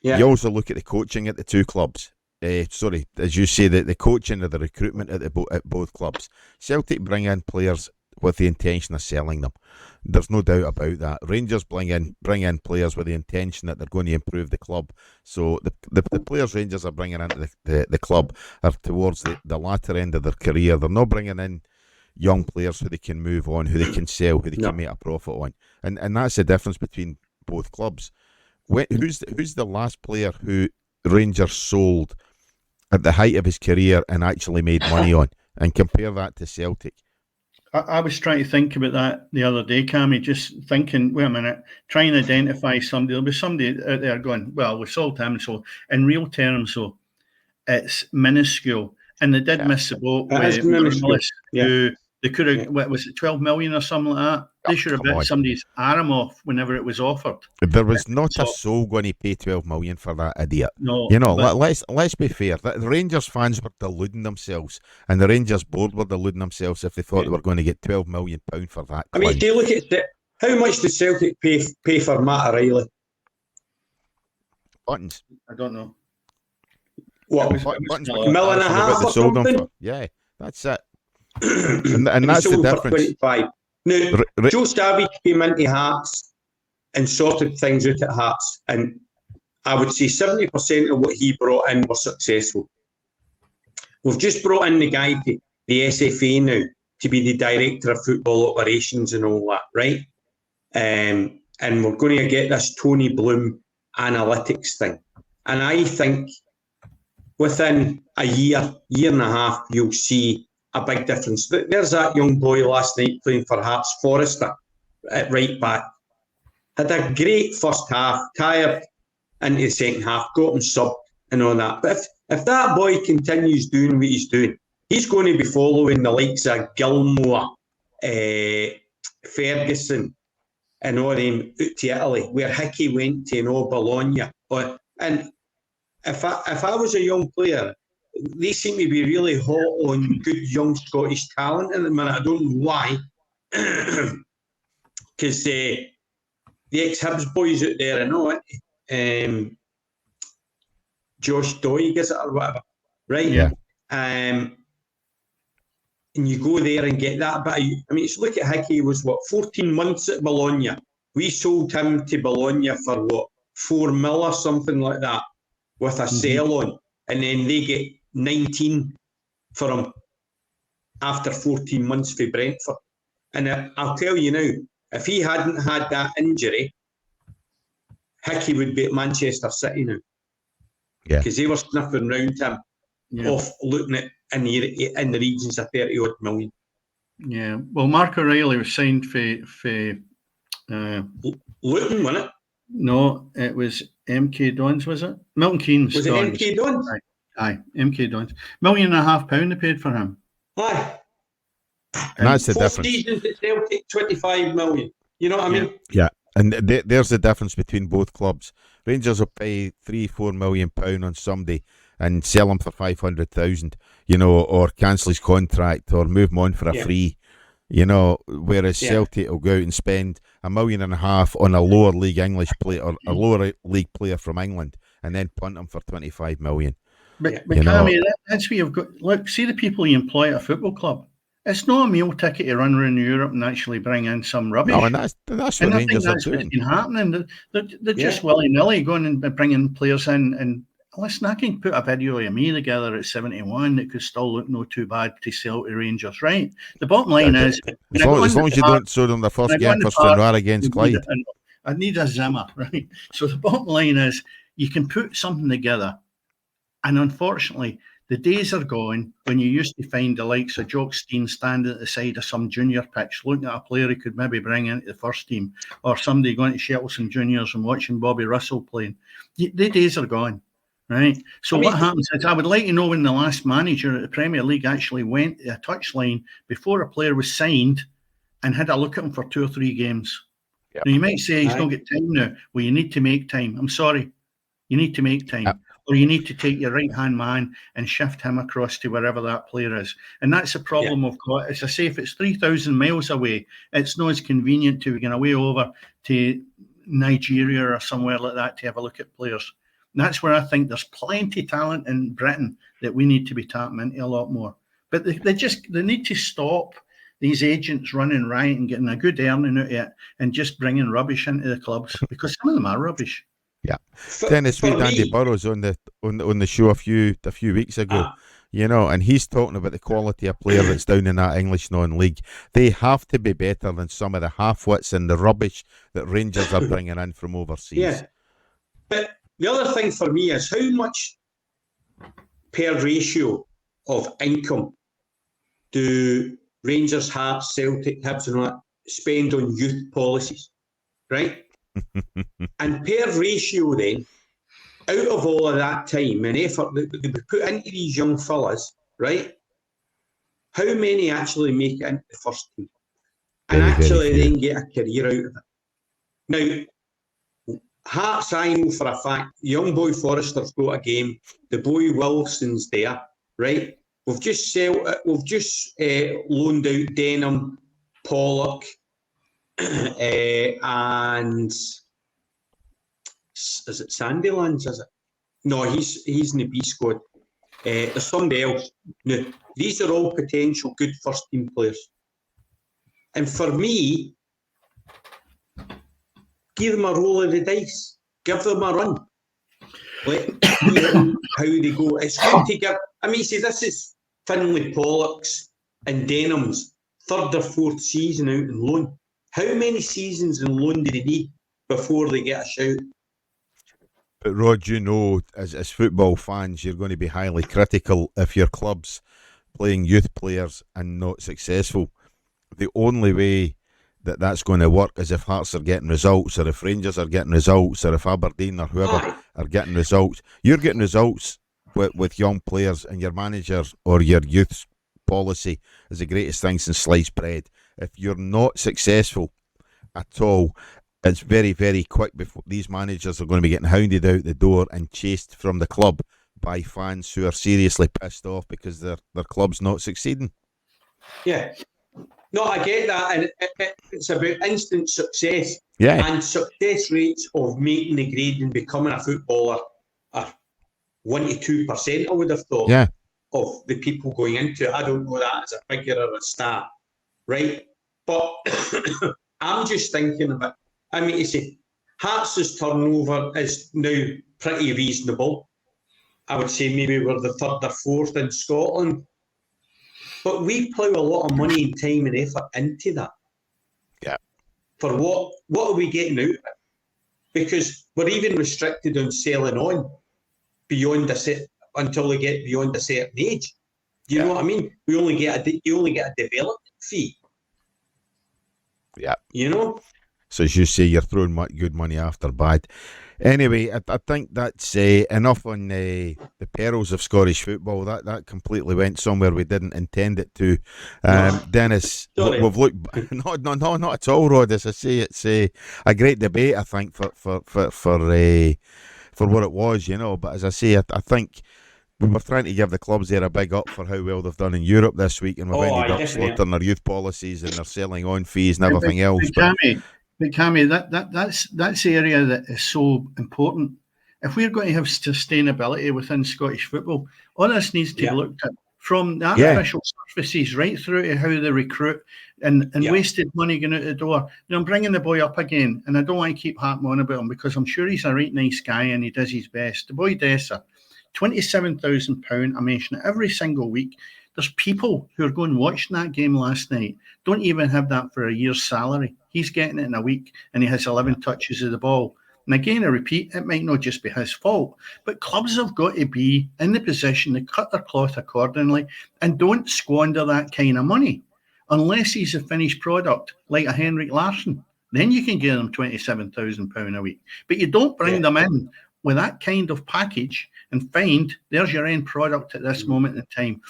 You also look at the coaching at the two clubs. as you say, the coaching or the recruitment at both clubs. Celtic bring in players with the intention of selling them. There's no doubt about that. Rangers bring in players with the intention that they're going to improve the club. So the players Rangers are bringing into the club are towards the latter end of their career. They're not bringing in young players who they can move on, who they can sell, who they can make a profit on. And that's the difference between both clubs. Who's the last player who Rangers sold at the height of his career and actually made money on? And compare that to Celtic. I was trying to think about that the other day, Cammy, just thinking, wait a minute, trying to identify somebody. There'll be somebody out there going, well, we sold him, so in real terms, so it's minuscule. And they did miss the boat with Morales, who they could have, what was it, 12 million or something like that? They should have bit somebody's arm off whenever it was offered. There was not a soul going to pay 12 million for that idiot. No, let's be fair. The Rangers fans were deluding themselves, and the Rangers board were deluding themselves if they thought they were going to get £12 million for that. I mean, do you look at how much did Celtic pay for Matt O'Reilly? Buttons. I don't know. What? Buttons, $1.5 million or something? Yeah, that's it. and that's the difference. 25. Now, Joe Stabby came into Hearts and sorted things out at Hearts, and I would say 70% of what he brought in was successful. We've just brought in the guy, the SFA now, to be the Director of Football Operations and all that, right? And we're going to get this Tony Bloom analytics thing. And I think within a year and a half, you'll see a big difference. There's that young boy last night playing for Hearts, Forrester, at right back. Had a great first half, tired into the second half, got him subbed and all that. But if that boy continues doing what he's doing, he's going to be following the likes of Gilmore, Ferguson, and all them out to Italy, where Hickey went to, Bologna. And if I was a young player, they seem to be really hot on good young Scottish talent at the minute. I don't know why. Because the ex-Hibs boys out there, I know it. Josh Doig, is it, or whatever? Right? Yeah. And you go there and get that. But I mean, look at Hickey, was 14 months at Bologna. We sold him to Bologna for $4 million or something like that, with a sell on. And then they get 19 for him after 14 months for Brentford. And I'll tell you now, if he hadn't had that injury, Hickey would be at Manchester City now. Yeah. Because they were sniffing round him off looking at in the regions of 30 odd million. Yeah. Well, Mark O'Reilly was signed for Luton, wasn't it? No, it was MK Dons, was it? Milton Keynes. Was it MK Dons? Aye, MK Dons. £1.5 million they paid for him. Aye. And that's the 4 difference. seasons at Celtic, 25 million. You know what I mean? Yeah. And there's the difference between both clubs. Rangers will pay £3-4 million on somebody and sell him for 500,000, or cancel his contract or move him on for a free, whereas Celtic will go out and spend $1.5 million on a lower league English player or a lower league player from England and then punt him for 25 million. But Cammy, that's where you've got, look, see the people you employ at a football club. It's not a meal ticket to run around Europe and actually bring in some rubbish. No, and that's what Rangers are doing. What's been happening. They're just willy-nilly going and bringing players in. And listen, I can put a video of me together at 71 that could still look no too bad to sell to Rangers, right? The bottom line is... As long as you don't show them the first game for Stranraer against Clyde. I need a Zimmer, right? So the bottom line is you can put something together, and unfortunately, the days are gone when you used to find the likes of Jock Stein standing at the side of some junior pitch, looking at a player he could maybe bring into the first team, or somebody going to Shettleston Juniors and watching Bobby Russell playing. The days are gone, right? So what happens is, I would like to know when the last manager at the Premier League actually went to a touchline before a player was signed and had a look at him for 2 or 3 games. Yep. Now, you might say he's not got time now. Well, you need to make time. I'm sorry. You need to make time. Yep. Or you need to take your right-hand man and shift him across to wherever that player is. And that's the problem we've got. As I say, if it's 3,000 miles away, it's not as convenient to go away over to Nigeria or somewhere like that to have a look at players. And that's where I think there's plenty of talent in Britain that we need to be tapping into a lot more. But they need to stop these agents running riot and getting a good earning out of it and just bringing rubbish into the clubs, because some of them are rubbish. Yeah. Dennis, we had Andy me, Burrows on the show a few weeks ago, and he's talking about the quality of player that's down in that English non-league. They have to be better than some of the half-wits and the rubbish that Rangers are bringing in from overseas. Yeah. But the other thing for me is how much per ratio of income do Rangers, Hearts, Celtic, Hibs and all that spend on youth policies, right? And per ratio then, out of all of that time and effort that we put into these young fellas, right, how many actually make it into the first team and actually then get a career out of it? Now, Hearts, I know for a fact, young boy Forrester's got a game, the boy Wilson's there, right? We've just loaned out Denham, Pollock, and is it Sandilands? Is it? No, he's in the B squad. There's somebody else. Now, these are all potential good first team players, and for me, give them a roll of the dice, give them a run. Let how they go. It's good to give. I mean, see, this is Finlay, Pollock's and Denham's third or fourth season out in loan. How many seasons in loan do they need before they get a shout? But Rod, as football fans, you're going to be highly critical if your club's playing youth players and not successful. The only way that's going to work is if Hearts are getting results, or if Rangers are getting results, or if Aberdeen or whoever are getting results. You're getting results with young players, and your manager or your youth policy is the greatest thing since sliced bread. If you're not successful at all, it's very, very quick before these managers are going to be getting hounded out the door and chased from the club by fans who are seriously pissed off because their club's not succeeding. Yeah. No, I get that, and it's about instant success and success rates of making the grade and becoming a footballer are 1 to 2%, I would have thought, of the people going into it. I don't know that as a figure or a stat, right? But I'm just thinking about, I mean, you see, Hearts' turnover is now pretty reasonable. I would say maybe we're the third or fourth in Scotland. But we plough a lot of money and time and effort into that. Yeah. For what? What are we getting out of it? Because we're even restricted on selling on beyond until they get beyond a certain age. Do you know what I mean? You only get a development fee. Yeah. You know? So as you say, you're throwing good money after bad. Anyway, I think that's enough on the perils of Scottish football. That completely went somewhere we didn't intend it to. Dennis, we've looked. No, not at all, Rod. As I say, it's a great debate. I think for what it was, But as I say, I think we were trying to give the clubs there a big up for how well they've done in Europe this week, and we've ended up slaughtering their youth policies and their selling on fees and everything else. But Cammy, that's the area that is so important. If we're going to have sustainability within Scottish football, all this needs to be looked at from the artificial surfaces right through to how they recruit and wasted money going out the door. I'm bringing the boy up again, and I don't want to keep harping on about him because I'm sure he's a right nice guy and he does his best. The boy Dessa, £27,000. I mention it every single week. There's people who are going watching that game last night, don't even have that for a year's salary. He's getting it in a week and he has 11 touches of the ball. And again, I repeat, it might not just be his fault, but clubs have got to be in the position to cut their cloth accordingly and don't squander that kind of money unless he's a finished product like a Henrik Larsson. Then you can give them £27,000 a week. But you don't bring them in with that kind of package and find there's your end product at this moment in time.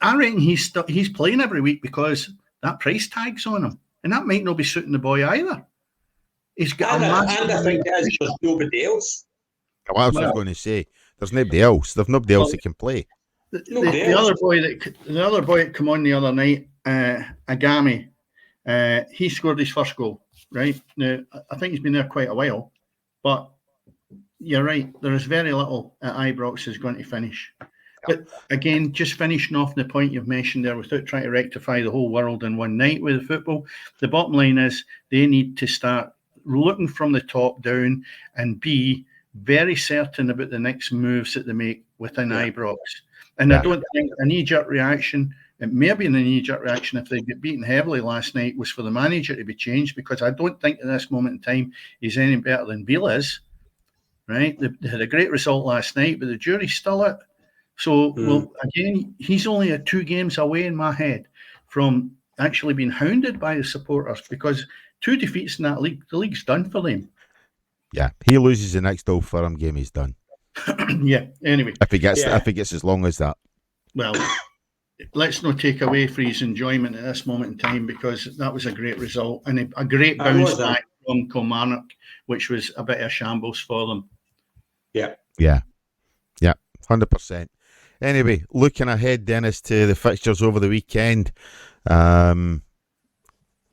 I reckon he's playing every week because that price tag's on him. And that might not be suiting the boy either. He's got and I think there's nobody else. Well, I was going to say, there's nobody else. There's nobody else that can play. The other boy that came on the other night, Agami, he scored his first goal. Right now, I think he's been there quite a while, but you're right. There is very little at Ibrox is going to finish. But again, just finishing off the point you've mentioned there, without trying to rectify the whole world in one night with the football, the bottom line is they need to start looking from the top down and be very certain about the next moves that they make within Ibrox. And I don't think a knee-jerk reaction, it may have been a knee-jerk reaction if they get beaten heavily last night, was for the manager to be changed, because I don't think at this moment in time he's any better than Beale is. Right? They had a great result last night, but the jury's still out. So, well, again, he's only 2 games away in my head from actually being hounded by the supporters, because 2 defeats in that league, the league's done for them. Yeah, he loses the next Old Firm game, he's done. Yeah, anyway. If he gets as long as that. Well, let's not take away for his enjoyment at this moment in time, because that was a great result and a great bounce back from Kilmarnock, which was a bit of shambles for them. Yeah. 100%. Anyway, looking ahead, Dennis, to the fixtures over the weekend. How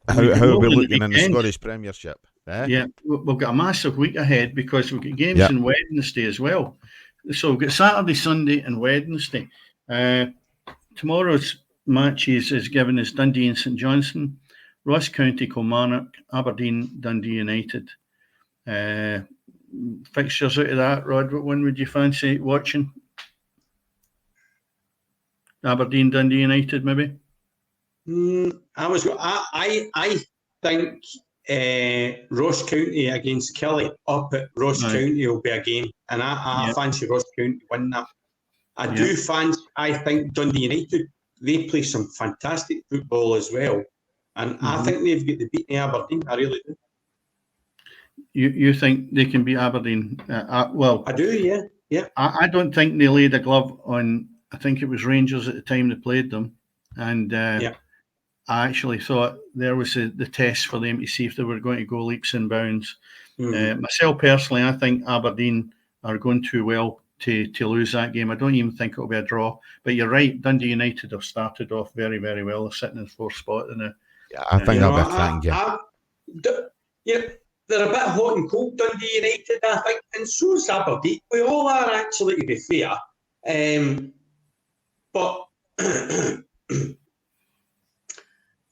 are we looking in the Scottish Premiership? Yeah, we've got a massive week ahead, because we've got games on Wednesday as well. So we've got Saturday, Sunday and Wednesday. Tomorrow's matches is given as Dundee and St Johnstone, Ross County, Kilmarnock, Aberdeen, Dundee United. Fixtures out of that, Rod, what one would you fancy watching? Aberdeen, Dundee United, maybe? I think Ross County against Kelly up at Ross County will be a game, and I fancy Ross County win that. I think Dundee United, they play some fantastic football as well, and I think they've got the beating Aberdeen. I really do. You think they can beat Aberdeen? Well, I do, yeah. I don't think they laid a glove on, I think it was Rangers at the time they played them, and I actually thought there was the test for them to see if they were going to go leaps and bounds. Myself personally, I think Aberdeen are going too well to lose that game. I don't even think it'll be a draw. But you're right, Dundee United have started off very, very well. They're sitting in 4th spot now. Yeah, I think that'll be a cracking game. They're a bit hot and cold, Dundee United, I think, and so's Aberdeen. We all are, actually, to be fair. But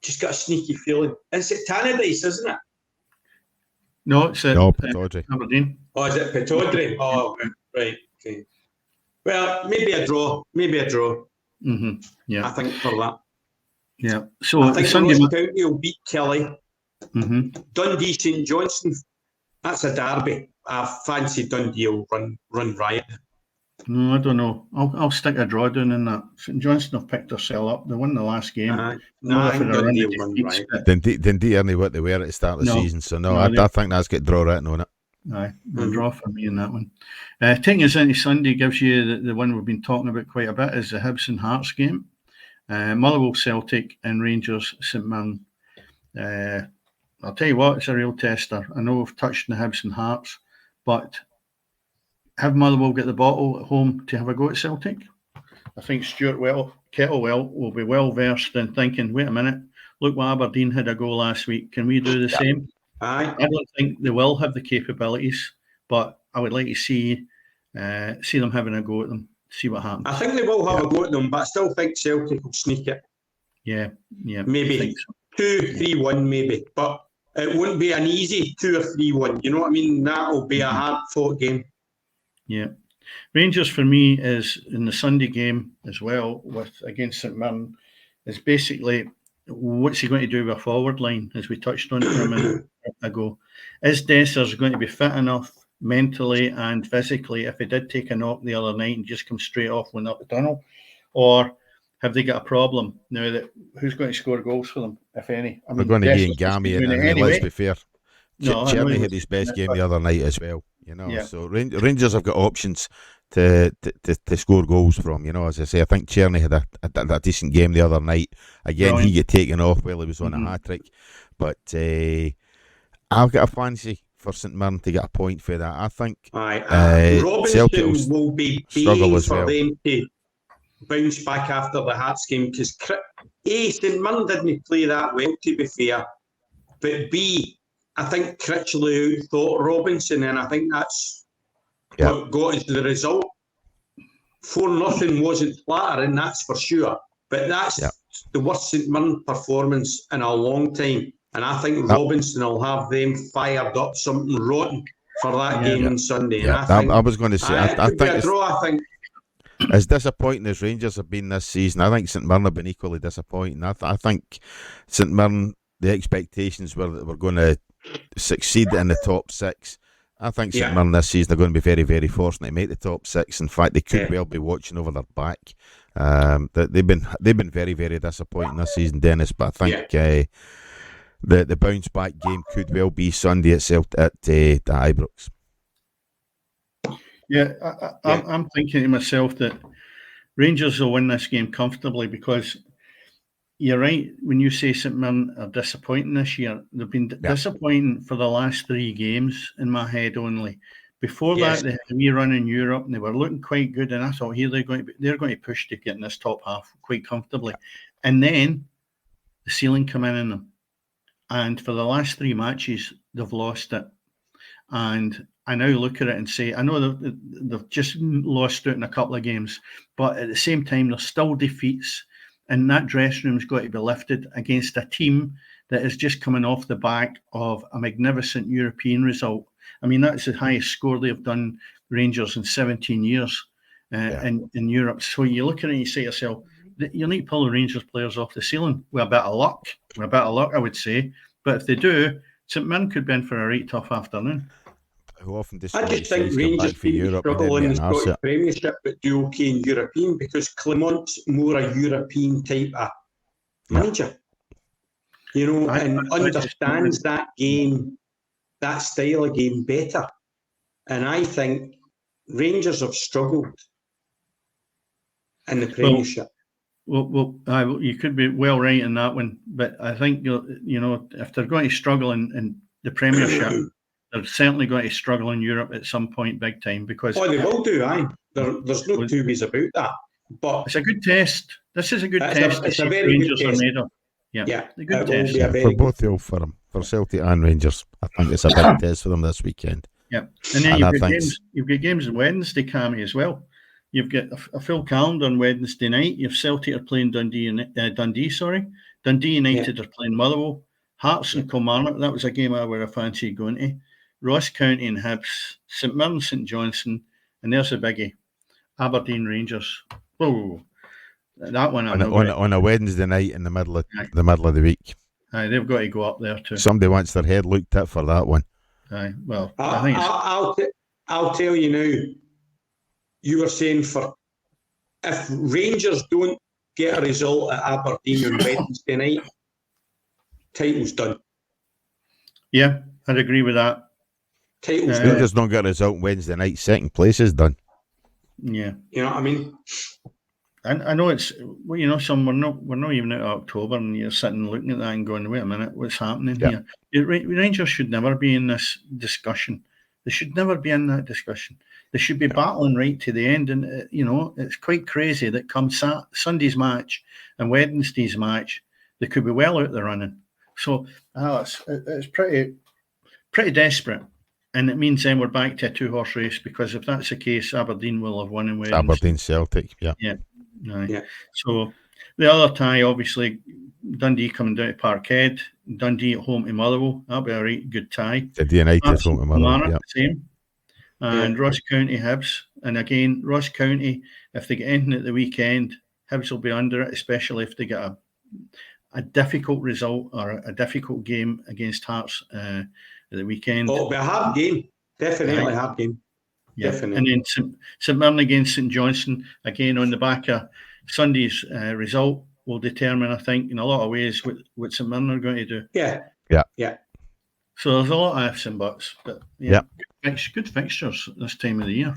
just got a sneaky feeling. It's at Tannadice, isn't it? No, it's at Pittodrie. Aberdeen. Oh, is it Pittodrie? Oh, right. Okay. Well, maybe a draw. Yeah. I think for that. Yeah. So I think Sunday Ross County will beat Kelly. Dundee St Johnstone, that's a derby. I fancy Dundee will run riot. No, I don't know. I'll stick a draw down in that. St Johnstone have picked themselves up. They won the last game. I think Dundee will run riot. Dundee only what they were at the start of the season, so I think that's got draw written on it. Aye, a draw for me in that one. Taking us into Sunday gives you the one we've been talking about quite a bit, is the Hibs and Hearts game. Motherwell Celtic and Rangers St Mirren. I'll tell you what, it's a real tester. I know we've touched on the Hibs and Hearts, but have Motherwell get the bottle at home to have a go at Celtic? I think Stuart Kettlewell will be well versed in thinking, wait a minute, look what Aberdeen had a go last week. Can we do the same? Aye. I don't think they will have the capabilities, but I would like to see them having a go at them, see what happens. I think they will have a go at them, but I still think Celtic will sneak it. Yeah. Maybe 2-3-1, maybe, but it won't be an easy 2 or 3-1. You know what I mean? That'll be a hard-fought game. Yeah. Rangers for me is in the Sunday game as well against St Mirren, is basically what's he going to do with a forward line, as we touched on for a minute ago. Is Dessers going to be fit enough mentally and physically if he did take a knock the other night and just come straight off went up the tunnel? Or have they got a problem now that who's going to score goals for them, if any? I mean, we're going to be in Gammy, and anyway. Let's be fair. Cherny had his best game the other night as well. So Rangers have got options to score goals from. As I say, I think Cherny had a decent game the other night. Again, he got taken off while he was on a hat-trick. But I've got a fancy for St Mirren to get a point for that. I think Robinson will be struggle as for well. Them to bounce back after the Hearts game, because St Mirren didn't play that well, to be fair. But B, I think Critchley thought Robinson, and I think that's what got us the result. 4-0 wasn't flattering, that's for sure. But that's the worst St Mirren performance in a long time. And I think Robinson will have them fired up something rotten for that game on Sunday. And I was going to say, I it could be think a draw, I think. As disappointing as Rangers have been this season, I think St Mirren have been equally disappointing. I think St Mirren, the expectations were that we're going to succeed in the top 6. I think St Mirren this season are going to be very, very fortunate to make the top 6. In fact, they could well be watching over their back. They've been very, very disappointing this season, Dennis. But I think the bounce back game could well be Sunday at Ibrox. Yeah, I'm thinking to myself that Rangers will win this game comfortably, because you're right when you say St Mirren are disappointing this year. They've been disappointing for the last 3 games in my head only. Before that, they had a wee run in Europe and they were looking quite good. And I thought, here they're going to push to get in this top half quite comfortably. And then the ceiling come in them. And for the last 3 matches, they've lost it. And I now look at it and say, I know they've just lost out in a couple of games, but at the same time, there's still defeats, and that dressing room's got to be lifted against a team that is just coming off the back of a magnificent European result. I mean, that's the highest score they've done, Rangers, in 17 years in Europe. So you look at it and you say to yourself, you need to pull the Rangers players off the ceiling with a bit of luck. I would say. But if they do, St Mirren could be in for a right tough afternoon. I just think Rangers struggle in the Scottish Premiership but do okay in European, because Clement's more a European type of manager. And understands that game, that style of game better. And I think Rangers have struggled in the Premiership. Well, you could be well right in that one, but I think if they're going to struggle in the Premiership, they're certainly going to struggle in Europe at some point, big time. Because they will do. There's no two ways about that. But it's a good test. This is a good test. It's a very good test. A good test for both the old firm, for Celtic and Rangers. I think it's a big test for them this weekend. Yeah, and then you've got games on Wednesday, Cammy, as well. You've got a full calendar on Wednesday night. You've Celtic are playing Dundee. Dundee United are playing Motherwell. Hearts and Kilmarnock. That was a game I would have fancied going to. Ross County and Hibs. St Mirren, St Johnstone, and there's a biggie. Aberdeen Rangers. Oh, that one on a Wednesday night in the middle of the week. Aye, they've got to go up there too. Somebody wants their head looked at for that one. Aye, well, I'll tell you now. You were saying if Rangers don't get a result at Aberdeen on Wednesday night, title's done. Yeah, I'd agree with that. Title's done. Rangers don't get a result Wednesday night, second place is done. Yeah, you know what I mean. I know it's we're not even out of October, and you're sitting looking at that and going, wait a minute, what's happening here? Rangers should never be in this discussion. They should never be in that discussion. They should be battling right to the end. And, it's quite crazy that come Sunday's match and Wednesday's match, they could be well out the running. So it's pretty desperate. And it means then we're back to a 2-horse race, because if that's the case, Aberdeen will have won in Wednesday. Aberdeen Celtic, Yeah. So the other tie, obviously, Dundee coming down to Parkhead, Dundee at home to Motherwell. That'll be a right good tie. Dundee United home to Motherwell, same. And Ross County Hibs. And again, Ross County, if they get anything at the weekend, Hibs will be under it, especially if they get a difficult result or a difficult game against Hearts at the weekend. Oh, it'll be a hard game. Definitely a hard game. Yeah. Definitely. And then St Mirren against St Johnstone, again on the back of Sunday's result, will determine, I think, in a lot of ways what St Mirren are going to do. Yeah. So there's a lot of ifs and buts, but good fixtures this time of the year.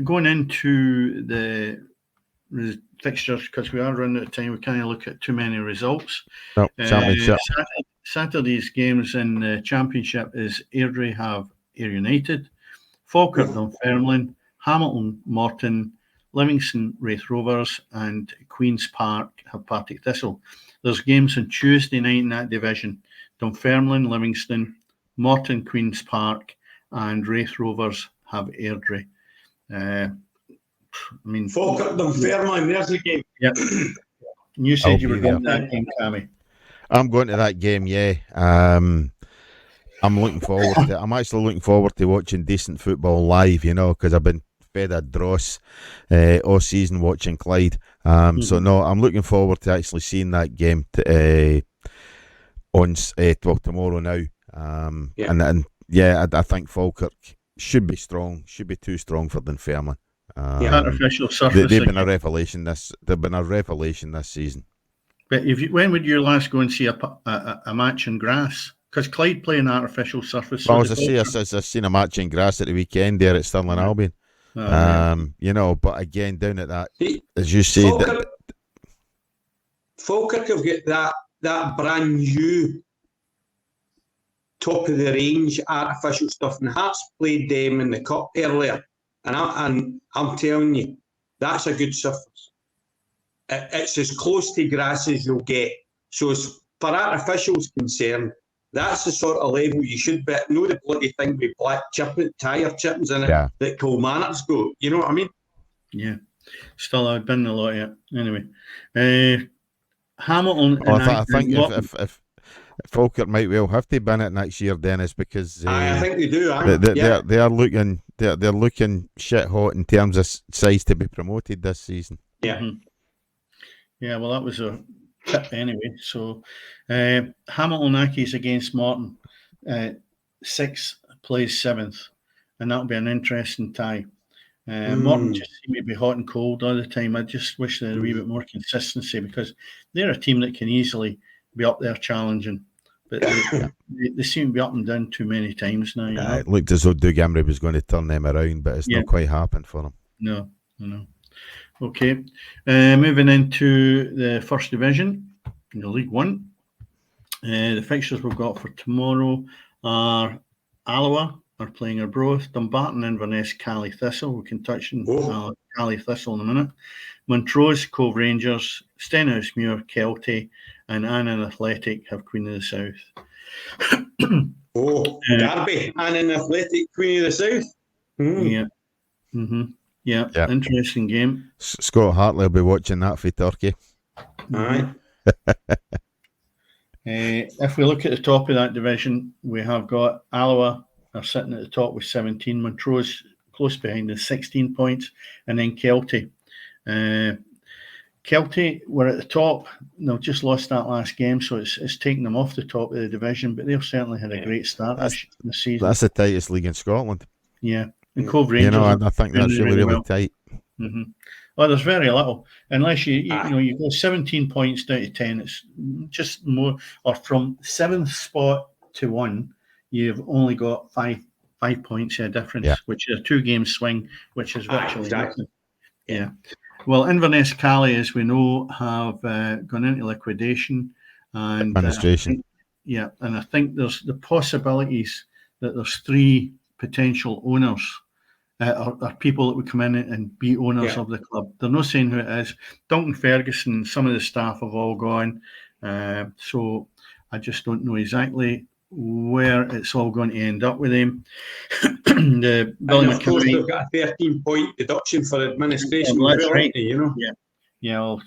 Going into the fixtures, because we are running out of time, we can't look at too many results. No, Championship. Saturday's games in the Championship is Airdrie have Ayr United, Falkirk Dunfermline, Hamilton Morton, Livingston Wraith Rovers, and Queen's Park have Partick Thistle. There's games on Tuesday night in that division: Dunfermline, Livingston, Morton, Queen's Park, and Wraith Rovers have Airdrie. Falkirk Dunfermline, there's the game. Yep. You I'll said you be were going to that game, Cammy. I'm going to that game, yeah. I'm looking forward to it. I'm actually looking forward to watching decent football live, because I've been fed a dross all season watching Clyde. So no, I'm looking forward to actually seeing that game tomorrow now. And I think Falkirk should be strong, should be too strong for Dunfermline. Artificial surface. They've been a revelation this season. But when would you last go and see a match in grass? Because Clyde play an artificial surface. Well, as I say, I've seen a match in grass at the weekend there at Stirling Albion. But again, down at that, as you say, Falkirk have got that brand new top of the range artificial stuff, and Hearts played them in the cup earlier, and I'm telling you, that's a good surface. It's as close to grass as you'll get. So as far as artificial's concerned, that's the sort of level you should be. Know the bloody thing with black tyre chippings in it that Kilmarnock's go. You know what I mean? Yeah. Still, I've been a lot yet. Anyway, Hamilton. I think if Falkirk might well have to bin it next year, Dennis, because I think they do. They're looking shit hot in terms of size to be promoted this season. Yeah. Mm-hmm. Yeah, well, that was a tip anyway. So, Hamilton Accies against Morton. 6th plays 7th, and that'll be an interesting tie. Morton just seem to be hot and cold all the time. I just wish there had a wee bit more consistency, because they're a team that can easily be up there challenging, but they seem to be up and down too many times now. It looked as though Doug Emery was going to turn them around, but it's not quite happened for them. No. Okay, moving into the First Division, League One. The fixtures we've got for tomorrow are Alloa are playing Arbroath, Dumbarton, Inverness, Cally Thistle. We can touch on Cally Thistle in a minute. Montrose, Cove Rangers, Stenhousemuir, Kelty, and Annan Athletic have Queen of the South. Derby, Annan Athletic, Queen of the South. Yeah. Mm-hmm. Yeah, interesting game. Scott Hartley will be watching that for Turkey. Aye. If we look at the top of that division, we have got Alloa are sitting at the top with 17, Montrose close behind with 16 points, and then Kelty. Kelty were at the top. They've just lost that last game, so it's taken them off the top of the division, but they've certainly had a great start this season. That's the tightest league in Scotland. Yeah. And Cove Rangers, I think that's really well. Tight. Mm-hmm. Well, there's very little, unless you go 17 points down to 10. It's just more, or from 7th spot to 1, you've only got five points of difference, which is a 2-game swing, which is virtually nothing. Yeah. Well, Inverness Cally, as we know, have gone into liquidation and administration. And I think there's the possibilities that there's 3 potential owners. Are people that would come in and be owners of the club. They're not saying who it is. Duncan Ferguson, some of the staff have all gone. So I just don't know exactly where it's all going to end up with him. Billy McKinnon, they've got a 13-point deduction for administration. That's right. Well,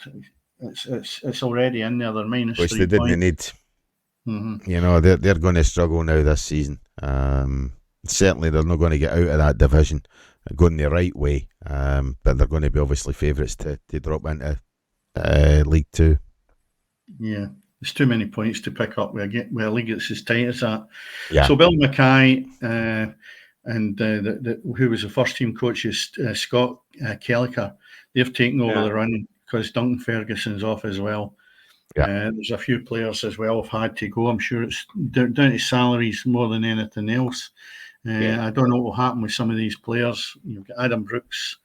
it's already in there. They're minus which 3 they didn't points. need. They're going to struggle now this season. Certainly they're not going to get out of that division going the right way, but they're going to be obviously favourites to drop into League 2. Yeah, there's too many points to pick up with a league that's as tight as that. Yeah. So Bill Mackay and who was the first team coach is Scott Kelliker. They've taken over the run because Duncan Ferguson's off as well. Yeah. There's a few players as well have had to go. I'm sure it's down to salaries more than anything else. I don't know what will happen with some of these players. You've got Adam Brooks,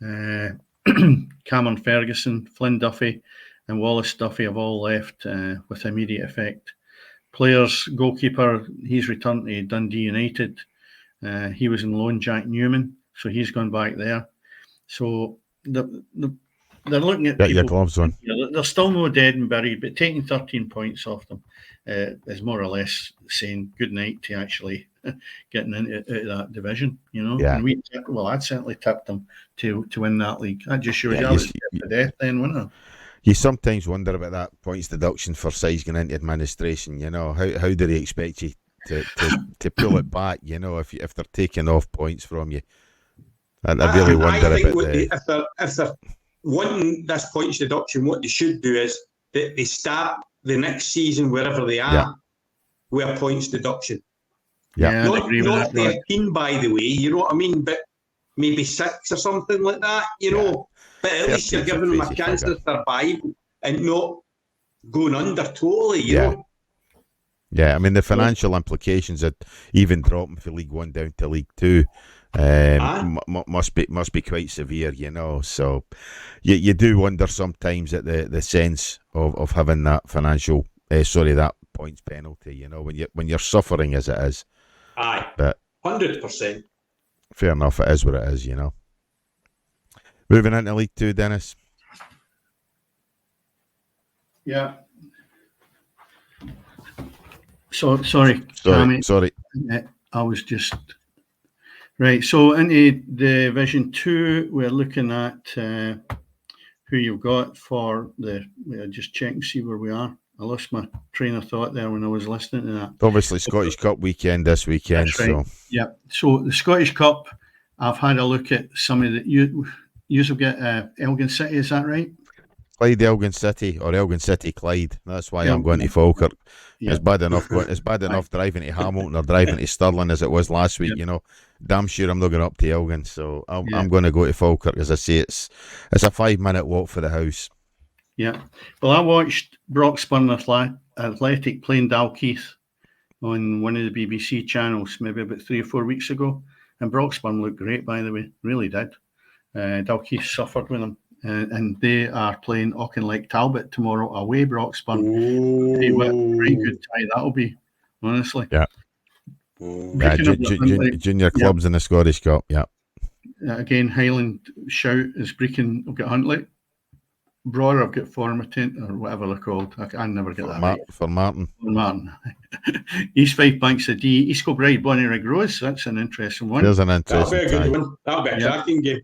Cameron Ferguson, Flynn Duffy, and Wallace Duffy have all left with immediate effect. Players, goalkeeper, he's returned to Dundee United. He was in loan, Jack Newman, so he's gone back there. So the they're looking at Get your people. gloves on. They're still no dead and buried, but taking 13 points off them is more or less saying good night to actually getting into out of that division, you know. Yeah. And I'd certainly tipped them to win that league. That just shows Yeah, you it's to death then, wouldn't it? You sometimes wonder about that points deduction for sides going into administration. You know, how do they expect you to pull it back? You know, if they're taking off points from you, I really wonder I think about if they're wanting this points deduction, what they should do is they start the next season wherever they are with a points deduction. Yeah, not I agree with that, 13, by the way. You know what I mean? But maybe 6 or something like that. You know. But at least you're giving them a chance to survive and not going under totally, you know? Yeah, I mean, the financial implications of even dropping from League 1 down to League 2 must be quite severe, you know. So you do wonder sometimes at the sense of having that financial, that points penalty, you know, when you're suffering as it is. Aye, but 100%. Fair enough, it is what it is, you know. Moving into League 2, Dennis. Yeah. So sorry. I was just right. So into Division 2, we're looking at who you've got for just check and see where we are. I lost my train of thought there when I was listening to that. Obviously, Scottish Cup weekend this weekend. That's right. So the Scottish Cup, I've had a look at some of the. You will get Elgin City, is that right? Clyde Elgin City or Elgin City Clyde. That's why I'm going to Falkirk. Yeah. It's bad enough driving to Hamilton or driving to Stirling as it was last week. You know, damn sure I'm not going up to Elgin, so I'm going to go to Falkirk. As I say, it's a 5-minute walk for the house. Yeah. Well, I watched Broxburn Athletic playing Dalkeith on one of the BBC channels maybe about 3 or 4 weeks ago, and Broxburn looked great, by the way, really did. Dalkeith suffered with them, and they are playing Auchinleck Talbot tomorrow away. Broxburn, pretty good tie that'll be, honestly. Yeah. Junior clubs in the Scottish Cup. Yeah. Again, Highland Shout is Brecon. I've got Huntly. Broader, I've got Formatent or whatever they're called. I never get that right. For Martin. East Fife Banks of D. East Kilbride, Bonnyrigg Rose. That's an interesting one. There's an interesting That'll be a good one. That'll be a cracking game.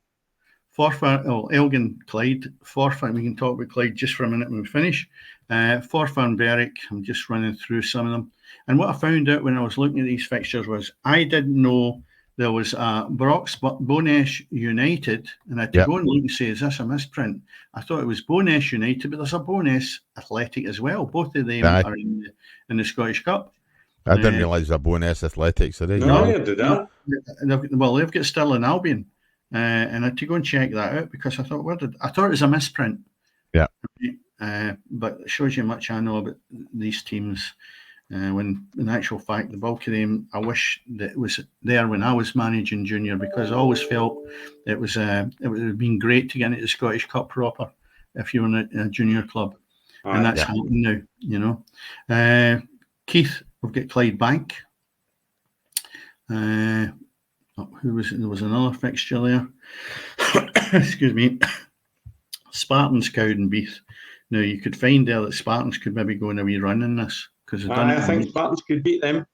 Elgin Clyde. Forfar. We can talk about Clyde just for a minute when we finish. Forfar and Berwick. I'm just running through some of them. And what I found out when I was looking at these fixtures was I didn't know there was a Bowness United, and I had to go and look and say, is this a misprint? I thought it was Bowness United, but there's a Bowness Athletic as well. Both of them are in the Scottish Cup. I didn't realise they're Bowness Athletic, so there you go. No, you do that. They've got Stirling Albion, and I had to go and check that out because I thought, I thought it was a misprint. Yeah. But it shows you much I know about these teams. When in actual fact the bulk of them, I wish that it was there when I was managing junior, because I always felt it would have been great to get into the Scottish Cup proper if you were in a junior club, and that's happening now. You know, Keith, we've got Clyde Bank. Who was it? There was another fixture there. Excuse me. Spartans, Cowdenbeath. Now you could find there that Spartans could maybe go in a wee run in this. I think Spartans could beat them.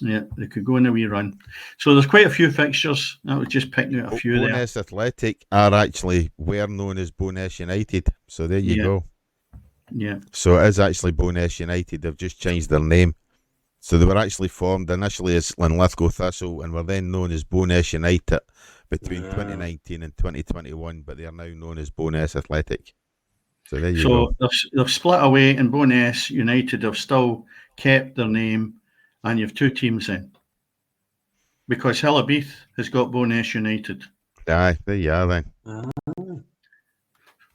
Yeah, they could go in a wee run. So there's quite a few fixtures. I was just picking out a few there. Bowness Athletic were known as Bowness United. So there you go. Yeah. So it is actually Bowness United. They've just changed their name. So they were actually formed initially as Linlithgow Thistle and were then known as Bowness United between 2019 and 2021, but they are now known as Bowness Athletic. So there you go. They've split away, and Bowness United have still kept their name, and you have two teams in. Because Hillabeath has got Bowness United. Aye, there you are then.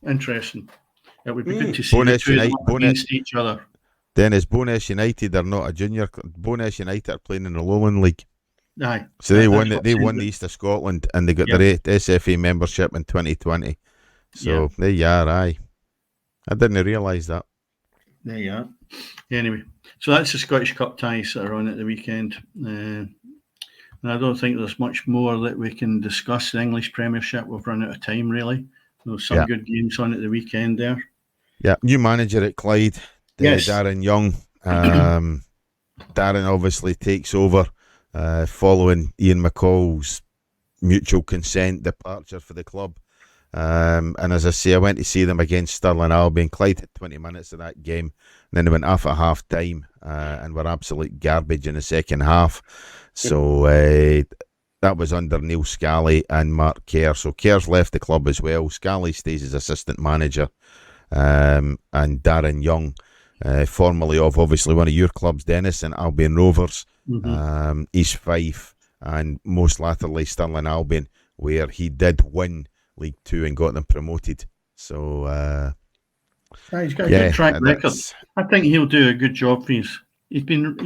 Interesting. It would be good to see Bowness the two against each other. Then is Bowness United are not a junior. Bowness United are playing in the Lowland League. Aye. So they won the East of Scotland, and they got their SFA membership in 2020. So there you are, aye. I didn't realise that. There you are. Anyway, so that's the Scottish Cup ties that are on at the weekend. And I don't think there's much more that we can discuss. The English Premiership, we've run out of time, really. There was some good games on at the weekend there. Yeah, new manager at Clyde, Yes. Darren Young. Darren obviously takes over following Ian McCall's mutual consent departure for the club. And as I say, I went to see them against Stirling Albion. Clyde had 20 minutes of that game, and then they went off at half time and were absolute garbage in the second half. So that was under Neil Scally and Mark Kerr. So Kerr's left the club as well. Scally stays as assistant manager, and Darren Young, formerly of obviously one of your clubs, Dennis, and Albion Rovers, East Fife, and most latterly Stirling Albion, where he did win League Two and got them promoted. So he's got a good track record. I think he'll do a good job for us. He's been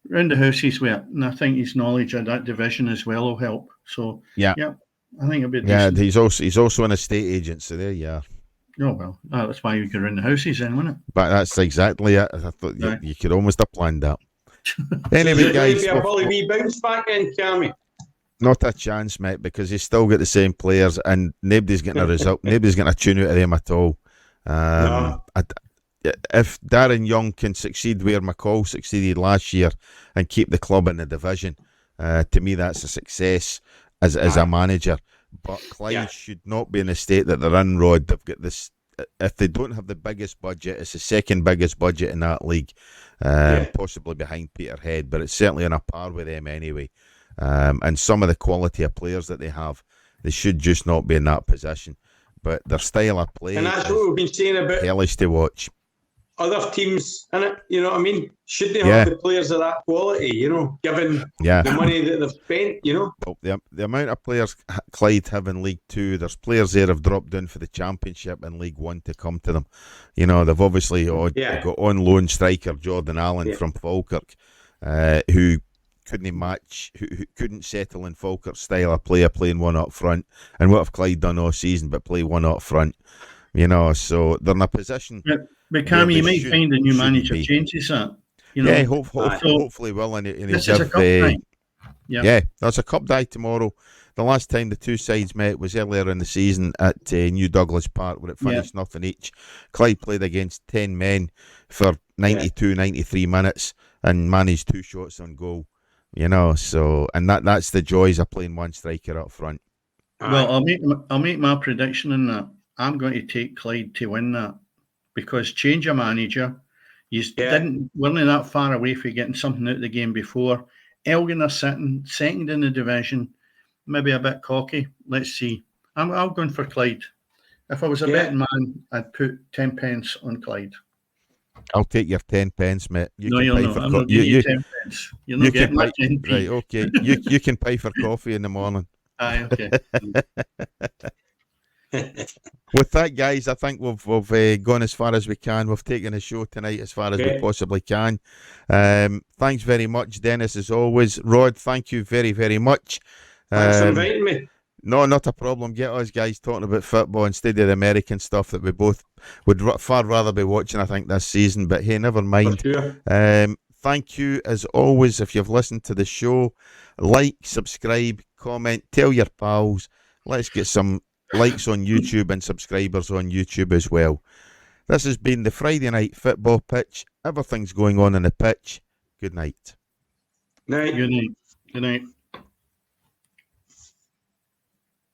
round the houses with it, and I think his knowledge of that division as well will help. So I think it'll be decent. He's also an estate agent, so there you are. Oh well, that's why you could run the houses then, wasn't it? But that's exactly it. I thought you could almost have planned that. Anyway, guys, probably we bounce back in, Cammy. Not a chance, mate, because he's still got the same players, and nobody's getting a result. Nobody's getting a tune out of them at all. If Darren Young can succeed where McCall succeeded last year and keep the club in the division, to me that's a success as a manager. But Clyde should not be in the state that they're in, Rod. They've got this. If they don't have the biggest budget, it's the second biggest budget in that league, possibly behind Peterhead, but it's certainly on a par with them anyway. And some of the quality of players that they have, they should just not be in that position. But their style of play, and that's what we've been saying about hellish to watch. Other teams, innit? You know what I mean? Should they have the players of that quality, given the money that they've spent, Well, the amount of players Clyde have in League Two, there's players there have dropped down for the Championship in League One to come to them. They've obviously got on loan striker Jordan Allen from Falkirk, who couldn't match, who couldn't settle in Falkirk's style of play, playing one up front. And what have Clyde done all season but play one up front? So they're in a position. But Cammy, you might find the new manager changes that. Hopefully will. And he'll this is a cup tie. That's a cup tie tomorrow. The last time the two sides met was earlier in the season at New Douglas Park, where it finished nothing each. Clyde played against 10 men for 92, 93 minutes and managed 2 shots on goal. So and that's the joys of playing one striker up front. Well, I'll make my prediction in that. I'm going to take Clyde to win that, because change of manager, weren't that far away from getting something out of the game before. Elgin are sitting second in the division, maybe a bit cocky. Let's see. I'm going for Clyde. If I was a betting man, I'd put 10 pence on Clyde. I'll take your 10 pence, mate. You're not. I'm not giving you 10 pence. You're not getting my 10p. Right, okay. You can pay for coffee in the morning. Aye, okay. With that, guys, I think we've gone as far as we can. We've taken the show tonight as far as we possibly can. Thanks very much, Dennis, as always. Rod, thank you very, very much. Thanks for inviting me. No, not a problem. Get us guys talking about football instead of the American stuff that we both would far rather be watching, I think, this season. But hey, never mind. Sure. Thank you, as always, if you've listened to the show. Like, subscribe, comment, tell your pals. Let's get some likes on YouTube and subscribers on YouTube as well. This has been the Friday Night Football Pitch. Everything's going on in the pitch. Good night. Night. Good night. Good night.